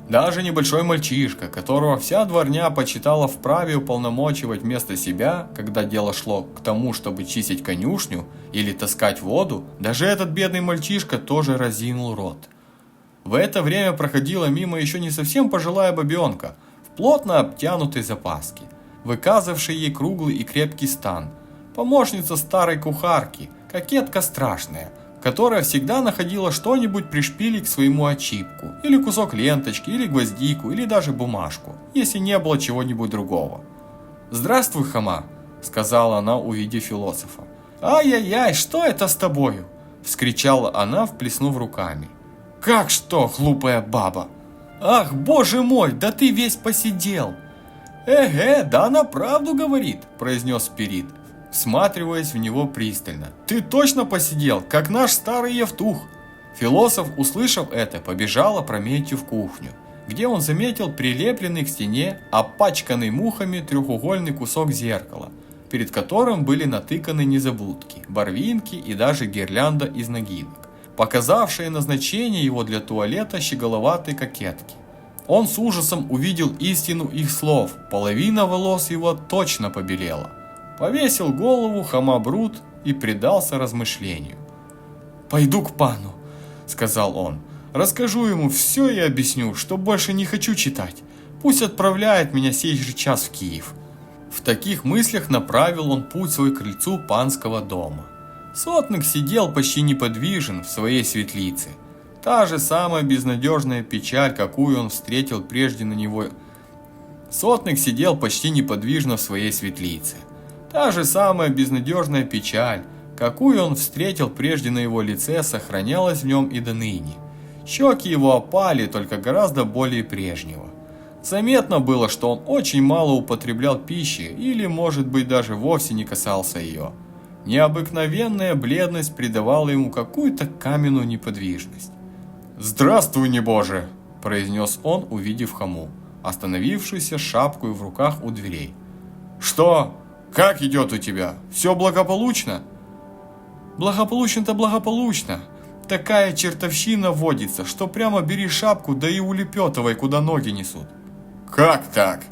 Даже небольшой мальчишка, которого вся дворня почитала вправе уполномочивать вместо себя, когда дело шло к тому, чтобы чистить конюшню или таскать воду, даже этот бедный мальчишка тоже разинул рот. В это время проходила мимо еще не совсем пожилая бабенка в плотно обтянутой запаске, выказывавшей ей круглый и крепкий стан, помощница старой кухарки, кокетка страшная, которая всегда находила что-нибудь пришпилить к своему очипку, или кусок ленточки, или гвоздику, или даже бумажку, если не было чего-нибудь другого. «Здравствуй, Хома», — сказала она, увидев философа. «Ай-яй-яй, что это с тобою?» — вскричала она, вплеснув руками. «Как что, глупая баба? Ах, боже мой, да ты весь посидел!» «Эге, да она правду говорит», — произнес Спирит, всматриваясь в него пристально. «Ты точно посидел, как наш старый Евтух!» Философ, услышав это, побежал опрометью в кухню, где он заметил прилепленный к стене, опачканный мухами треугольный кусок зеркала, перед которым были натыканы незабудки, барвинки и даже гирлянда из нагинок, показавшие назначение его для туалета щеголоватой кокетки. Он с ужасом увидел истину их слов, половина волос его точно побелела. Повесил голову Хома Брут и предался размышлению. «Пойду к пану», — сказал он. «Расскажу ему все и объясню, что больше не хочу читать. Пусть отправляет меня сей же час в Киев». В таких мыслях направил он путь свой к крыльцу панского дома. Сотник сидел почти неподвижен в своей светлице. Та же самая безнадежная печаль, какую он встретил прежде на него. Сотник сидел почти неподвижно в своей светлице. Та же самая безнадежная печаль, какую он встретил прежде на его лице, сохранялась в нем и до ныне. Щеки его опали, только гораздо более прежнего. Заметно было, что он очень мало употреблял пищи или, может быть, даже вовсе не касался ее. Необыкновенная бледность придавала ему какую-то каменную неподвижность. «Здравствуй, небоже!» – произнес он, увидев Хому, остановившуюся с шапкой в руках у дверей. «Что? Как идет у тебя? Все благополучно?» «Благополучно-то благополучно. Такая чертовщина водится, что прямо бери шапку, да и улепетывай, куда ноги несут». «Как так?»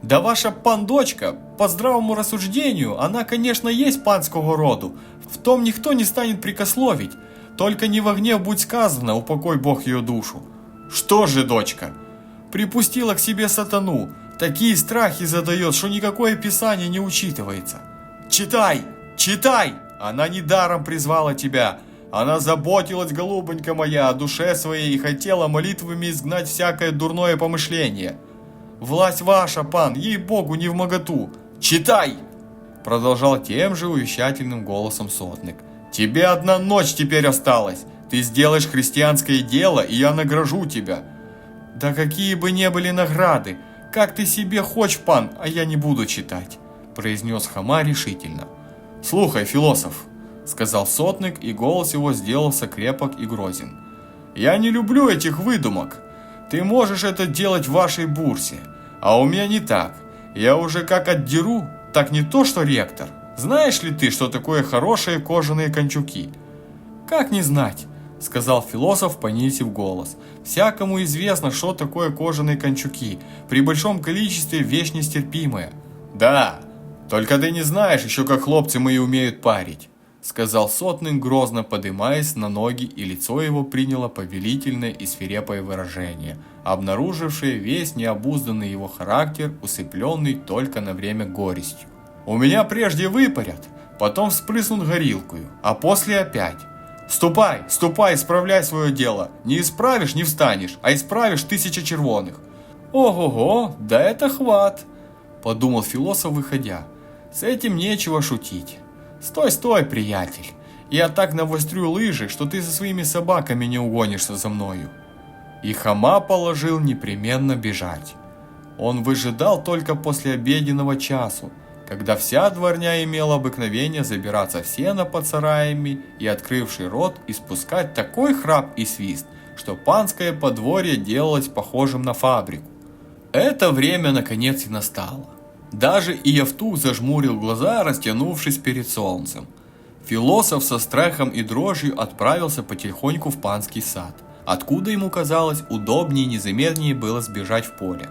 «Да ваша пан-дочка, по здравому рассуждению, она, конечно, есть панского роду, в том никто не станет прикословить, только не во гнев будь сказано, упокой Бог ее душу». «Что же, дочка?» «Припустила к себе сатану, такие страхи задает, что никакое писание не учитывается». «Читай, читай! Она недаром призвала тебя. Она заботилась, голубонька моя, о душе своей и хотела молитвами изгнать всякое дурное помышление. Власть ваша, пан, ей-богу, не вмоготу. Читай!» Продолжал тем же увещательным голосом сотник. «Тебе одна ночь теперь осталась. Ты сделаешь христианское дело, и я награжу тебя». Да какие бы ни были награды, как ты себе хочешь, пан, а я не буду читать, произнес Хома решительно. Слухай, философ, сказал сотник, и голос его сделался крепок и грозен. Я не люблю этих выдумок. Ты можешь это делать в вашей бурсе, а у меня не так. Я уже как отдеру, так не то что ректор. Знаешь ли ты, что такое хорошие кожаные кончуки? Как не знать, сказал философ, понизив голос. Всякому известно, что такое кожаные кончуки. При большом количестве вещь нестерпимая. Да, только ты не знаешь еще, как хлопцы мои умеют парить, сказал сотник, грозно подымаясь на ноги, и лицо его приняло повелительное и свирепое выражение, обнаружившее весь необузданный его характер, усыпленный только на время горестью. У меня прежде выпарят, потом вспрыснут горилкою, а после опять. Ступай, ступай, исправляй свое дело. Не исправишь, не встанешь, а исправишь 1000 червоных. Ого-го, да это хват, подумал философ, выходя. С этим нечего шутить. Стой, стой, приятель. Я так навострю лыжи, что ты со своими собаками не угонишься за мною. И Хома положил непременно бежать. Он выжидал только после обеденного часу, когда вся дворня имела обыкновение забираться в сено под сараями и, открывший рот, испускать такой храп и свист, что панское подворье делалось похожим на фабрику. Это время наконец и настало. Даже и Евтух зажмурил глаза, растянувшись перед солнцем. Философ со страхом и дрожью отправился потихоньку в панский сад, откуда ему казалось удобнее и незаметнее было сбежать в поле.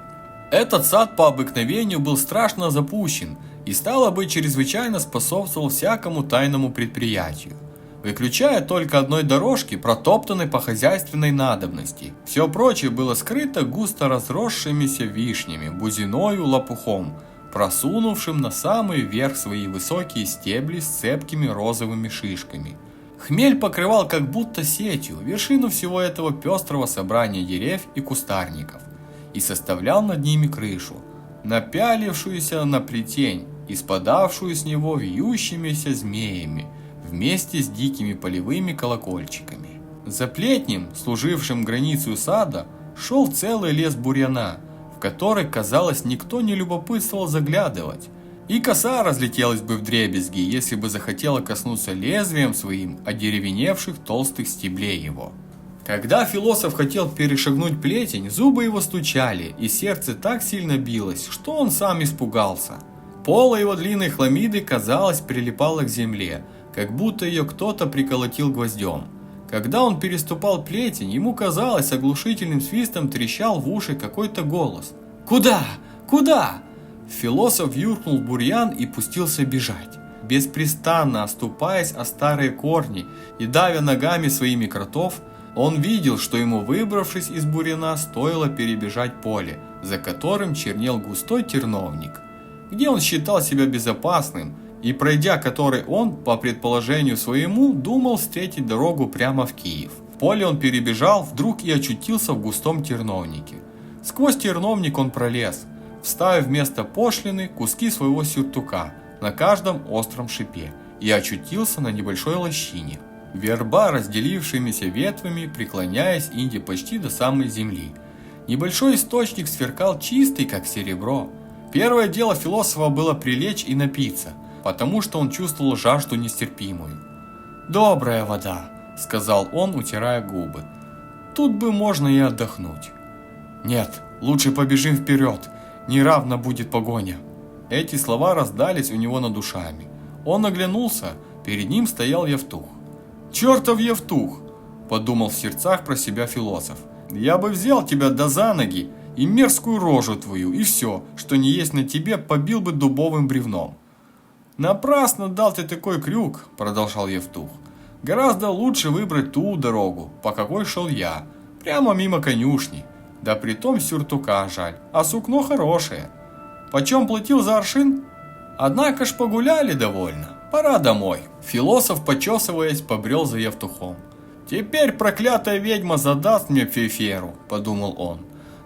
Этот сад по обыкновению был страшно запущен и, стало быть, чрезвычайно способствовал всякому тайному предприятию, выключая только одной дорожки, протоптанной по хозяйственной надобности. Все прочее было скрыто густо разросшимися вишнями, бузиною, лопухом, просунувшим на самый верх свои высокие стебли с цепкими розовыми шишками. Хмель покрывал как будто сетью вершину всего этого пестрого собрания деревьев и кустарников и составлял над ними крышу, напялившуюся на плетень и спадавшую с него вьющимися змеями вместе с дикими полевыми колокольчиками. За плетнем, служившим границей сада, шел целый лес бурьяна, в который, казалось, никто не любопытствовал заглядывать, и коса разлетелась бы вдребезги, если бы захотела коснуться лезвием своим одеревеневших толстых стеблей его. Когда философ хотел перешагнуть плетень, зубы его стучали, и сердце так сильно билось, что он сам испугался. Поло его длинной хламиды, казалось, прилипало к земле, как будто ее кто-то приколотил гвоздем. Когда он переступал плетень, ему казалось, оглушительным свистом трещал в уши какой-то голос. «Куда? Куда?» Философ юркнул в бурьян и пустился бежать, беспрестанно оступаясь о старые корни и давя ногами своими кротов. Он видел, что ему, выбравшись из бурьяна, стоило перебежать поле, за которым чернел густой терновник, где он считал себя безопасным, и пройдя который он, по предположению своему, думал встретить дорогу прямо в Киев. В поле он перебежал, вдруг и очутился в густом терновнике. Сквозь терновник он пролез, вставив вместо пошлины куски своего сюртука на каждом остром шипе, и очутился на небольшой лощине. Верба, разделившимися ветвями, преклоняясь инде почти до самой земли. Небольшой источник сверкал чистый, как серебро. Первое дело философа было прилечь и напиться, потому что он чувствовал жажду нестерпимую. «Добрая вода», — сказал он, утирая губы. «Тут бы можно и отдохнуть». «Нет, лучше побежим вперед, неравно будет погоня». Эти слова раздались у него над душами. Он оглянулся, перед ним стоял Евтух. «Чертов Евтух!» – подумал в сердцах про себя философ. «Я бы взял тебя за ноги и мерзкую рожу твою, и все, что не есть на тебе, побил бы дубовым бревном». «Напрасно дал ты такой крюк», – продолжал Евтух. «Гораздо лучше выбрать ту дорогу, по какой шел я, прямо мимо конюшни. Да притом сюртука жаль, а сукно хорошее. Почем платил за аршин? Однако ж погуляли довольно. Пора домой». Философ, почесываясь, побрел за Евтухом. «Теперь проклятая ведьма задаст мне феферу», – подумал он.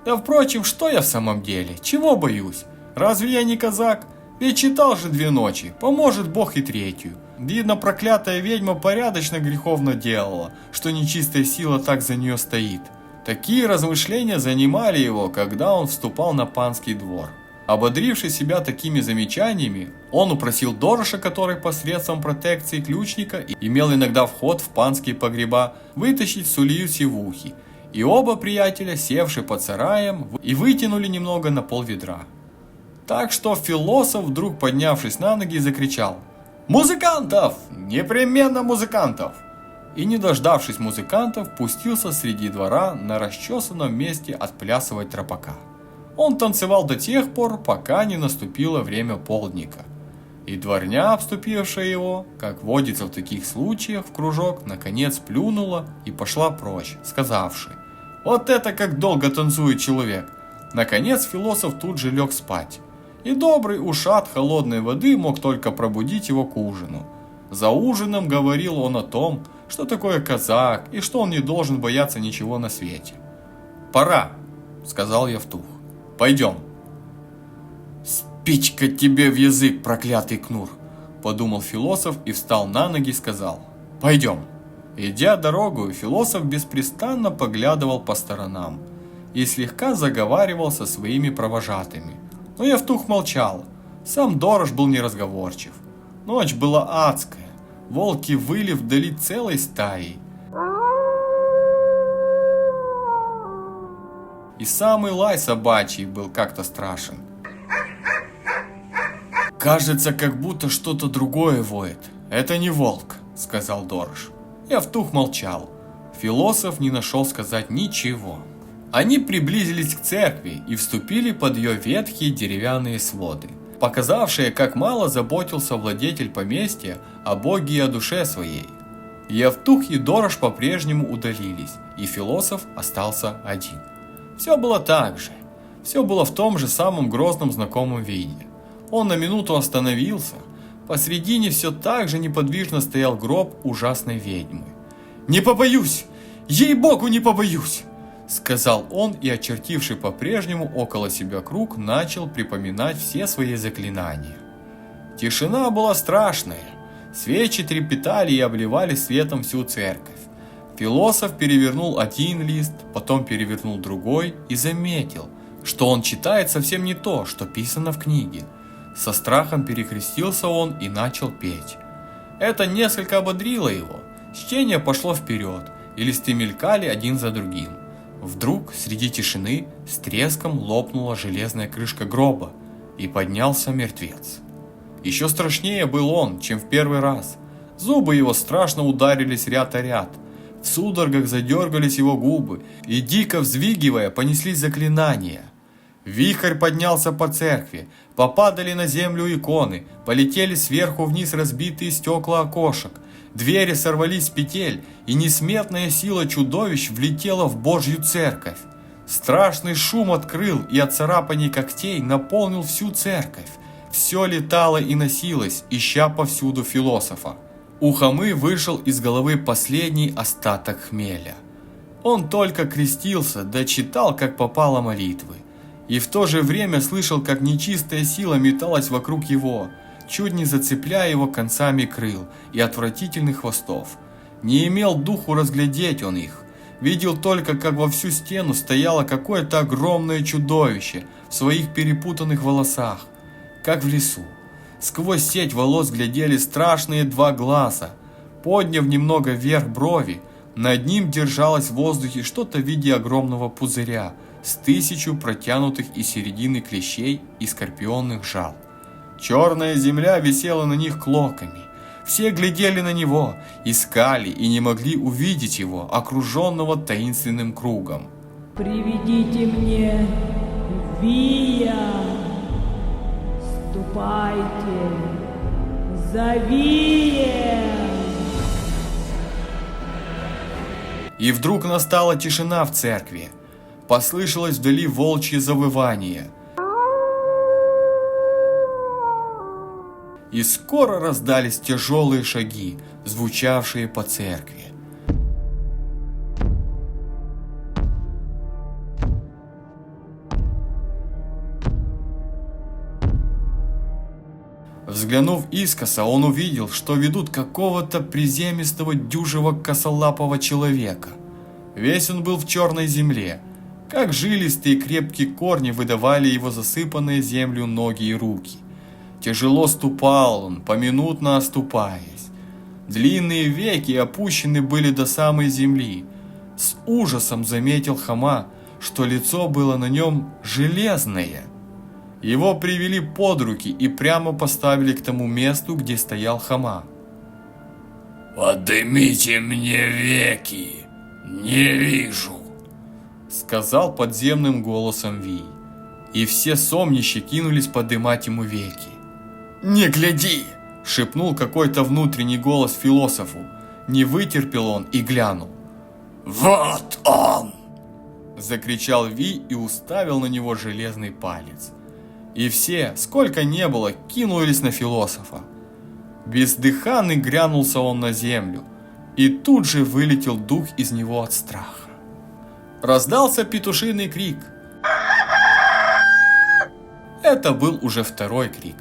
«Да впрочем, что я в самом деле? Чего боюсь? Разве я не казак? Ведь читал же 2 ночи, поможет Бог и 3. Видно, проклятая ведьма порядочно греховно делала, что нечистая сила так за нее стоит. Такие размышления занимали его, когда он вступал на панский двор. Ободривший себя такими замечаниями, он упросил Дороша, который посредством протекции ключника имел иногда вход в панские погреба, вытащить сулью сивухи, и оба приятеля, севшие под сараем, и вытянули немного на пол ведра. Так что философ, вдруг поднявшись на ноги, закричал: «Музыкантов! Непременно музыкантов!» И, не дождавшись музыкантов, пустился среди двора на расчесанном месте отплясывать тропака. Он танцевал до тех пор, пока не наступило время полдника. И дворня, обступившая его, как водится в таких случаях, в кружок, наконец плюнула и пошла прочь, сказавши: «Вот это как долго танцует человек!» Наконец философ тут же лег спать. И добрый ушат холодной воды мог только пробудить его к ужину. За ужином говорил он о том, что такое казак и что он не должен бояться ничего на свете. «Пора», — сказал Евтух. «Пойдем». «Спичка тебе в язык, проклятый Кнур», — подумал философ и встал на ноги и сказал: «Пойдем». Идя дорогу, философ беспрестанно поглядывал по сторонам и слегка заговаривал со своими провожатыми. Но Евтух молчал, сам Дорош был неразговорчив. Ночь была адская, волки выли вдали целой стаей. И самый лай собачий был как-то страшен. «Кажется, как будто что-то другое воет. Это не волк», — сказал Дорош. Евтух молчал. Философ не нашел сказать ничего. Они приблизились к церкви и вступили под ее ветхие деревянные своды, показавшие, как мало заботился владетель поместья о Боге и о душе своей. Евтух и Дорош по-прежнему удалились, и философ остался один. Все было так же. Все было в том же самом грозном знакомом виде. Он на минуту остановился. Посредине все так же неподвижно стоял гроб ужасной ведьмы. «Не побоюсь! Ей-богу, не побоюсь!» сказал он и, очертивший по-прежнему около себя круг, начал припоминать все свои заклинания. Тишина была страшная. Свечи трепетали и обливали светом всю церковь. Философ перевернул один лист, потом перевернул другой и заметил, что он читает совсем не то, что писано в книге. Со страхом перекрестился он и начал петь. Это несколько ободрило его. Чтение пошло вперед, и листы мелькали один за другим. Вдруг среди тишины с треском лопнула железная крышка гроба, и поднялся мертвец. Еще страшнее был он, чем в первый раз. Зубы его страшно ударились ряд о ряд. В судорогах задергались его губы, и, дико взвигивая, понеслись заклинания. Вихрь поднялся по церкви, попадали на землю иконы, полетели сверху вниз разбитые стекла окошек, двери сорвались с петель, и несметная сила чудовищ влетела в Божью церковь. Страшный шум от крыл и от царапаний когтей наполнил всю церковь. Все летало и носилось, ища повсюду философа. У Хомы вышел из головы последний остаток хмеля. Он только крестился, да читал, как попало, молитвы. И в то же время слышал, как нечистая сила металась вокруг его, чуть не зацепляя его концами крыл и отвратительных хвостов. Не имел духу разглядеть он их. Видел только, как во всю стену стояло какое-то огромное чудовище в своих перепутанных волосах, как в лесу. Сквозь сеть волос глядели страшные два глаза. Подняв немного вверх брови, над ним держалось в воздухе что-то в виде огромного пузыря с 1000 протянутых из середины клещей и скорпионных жал. Черная земля висела на них клоками. Все глядели на него, искали и не могли увидеть его, окруженного таинственным кругом. «Приведите мне Вия! Ступайте за Вием!» И вдруг настала тишина в церкви. Послышалось вдали волчье завывание. И скоро раздались тяжелые шаги, звучавшие по церкви. Взглянув искоса, он увидел, что ведут какого-то приземистого дюжего косолапого человека. Весь он был в черной земле, как жилистые крепкие корни выдавали его засыпанные землю ноги и руки. Тяжело ступал он, поминутно оступаясь. Длинные веки опущены были до самой земли. С ужасом заметил Хома, что лицо было на нем железное. Его привели под руки и прямо поставили к тому месту, где стоял Хома. «Поднимите мне веки, не вижу», — сказал подземным голосом Вий. И все сомнищи кинулись подымать ему веки. «Не гляди!» — шепнул какой-то внутренний голос философу. Не вытерпел он и глянул. «Вот он!» — закричал Вий и уставил на него железный палец. И все, сколько не было, кинулись на философа. Бездыханный грянулся он на землю, и тут же вылетел дух из него от страха. Раздался петушиный крик. Это был уже второй крик.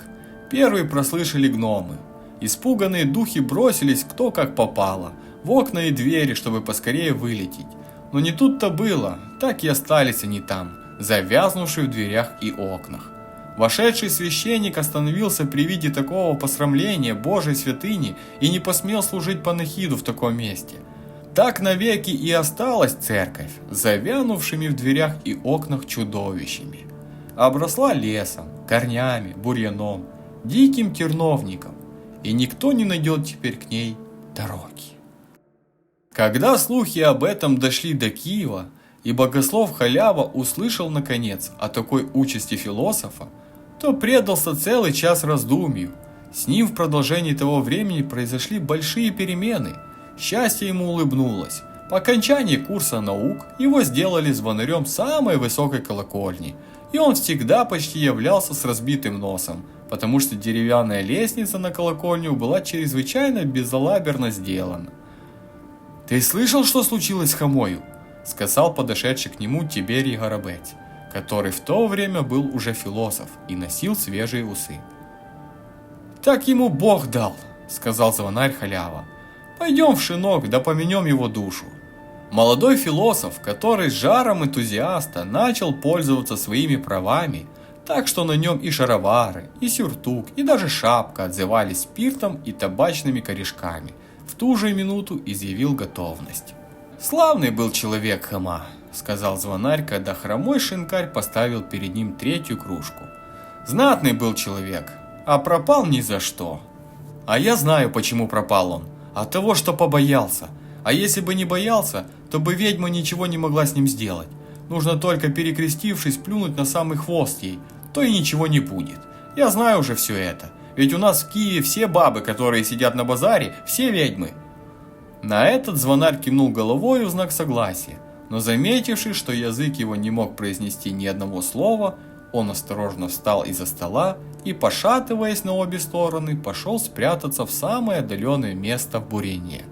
Первый прослышали гномы. Испуганные духи бросились кто как попало, в окна и двери, чтобы поскорее вылететь. Но не тут-то было, так и остались они там, завязнувшие в дверях и окнах. Вошедший священник остановился при виде такого посрамления Божьей святыни и не посмел служить панихиду в таком месте. Так навеки и осталась церковь, завянувшими в дверях и окнах чудовищами. Обросла лесом, корнями, бурьяном, диким терновником, и никто не найдет теперь к ней дороги. Когда слухи об этом дошли до Киева, и богослов Халява услышал наконец о такой участи философа, то предался целый час раздумью. С ним в продолжении того времени произошли большие перемены. Счастье ему улыбнулось. По окончании курса наук его сделали звонарем самой высокой колокольни, и он всегда почти являлся с разбитым носом, потому что деревянная лестница на колокольню была чрезвычайно безалаберно сделана. «Ты слышал, что случилось с Хомою?» — сказал подошедший к нему Тиберий Горобец, который в то время был уже философ и носил свежие усы. «Так ему Бог дал», — сказал звонарь Халява. «Пойдем в шинок, да помянем его душу». Молодой философ, который с жаром энтузиаста начал пользоваться своими правами, так что на нем и шаровары, и сюртук, и даже шапка отзывались спиртом и табачными корешками, в ту же минуту изъявил готовность. «Славный был человек Хома», — сказал звонарь, когда хромой шинкарь поставил перед ним третью кружку. «Знатный был человек, а пропал ни за что. А я знаю, почему пропал он. От того, что побоялся. А если бы не боялся, то бы ведьма ничего не могла с ним сделать. Нужно только, перекрестившись, плюнуть на самый хвост ей, то и ничего не будет. Я знаю уже все это. Ведь у нас в Киеве все бабы, которые сидят на базаре, все ведьмы». На этот звонарь кивнул головой в знак согласия, но заметивши, что язык его не мог произнести ни одного слова, он осторожно встал из-за стола и, пошатываясь на обе стороны, пошел спрятаться в самое отдаленное место в бурьяне.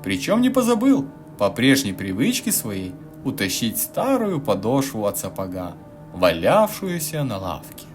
Причем не позабыл, по прежней привычке своей, утащить старую подошву от сапога, валявшуюся на лавке.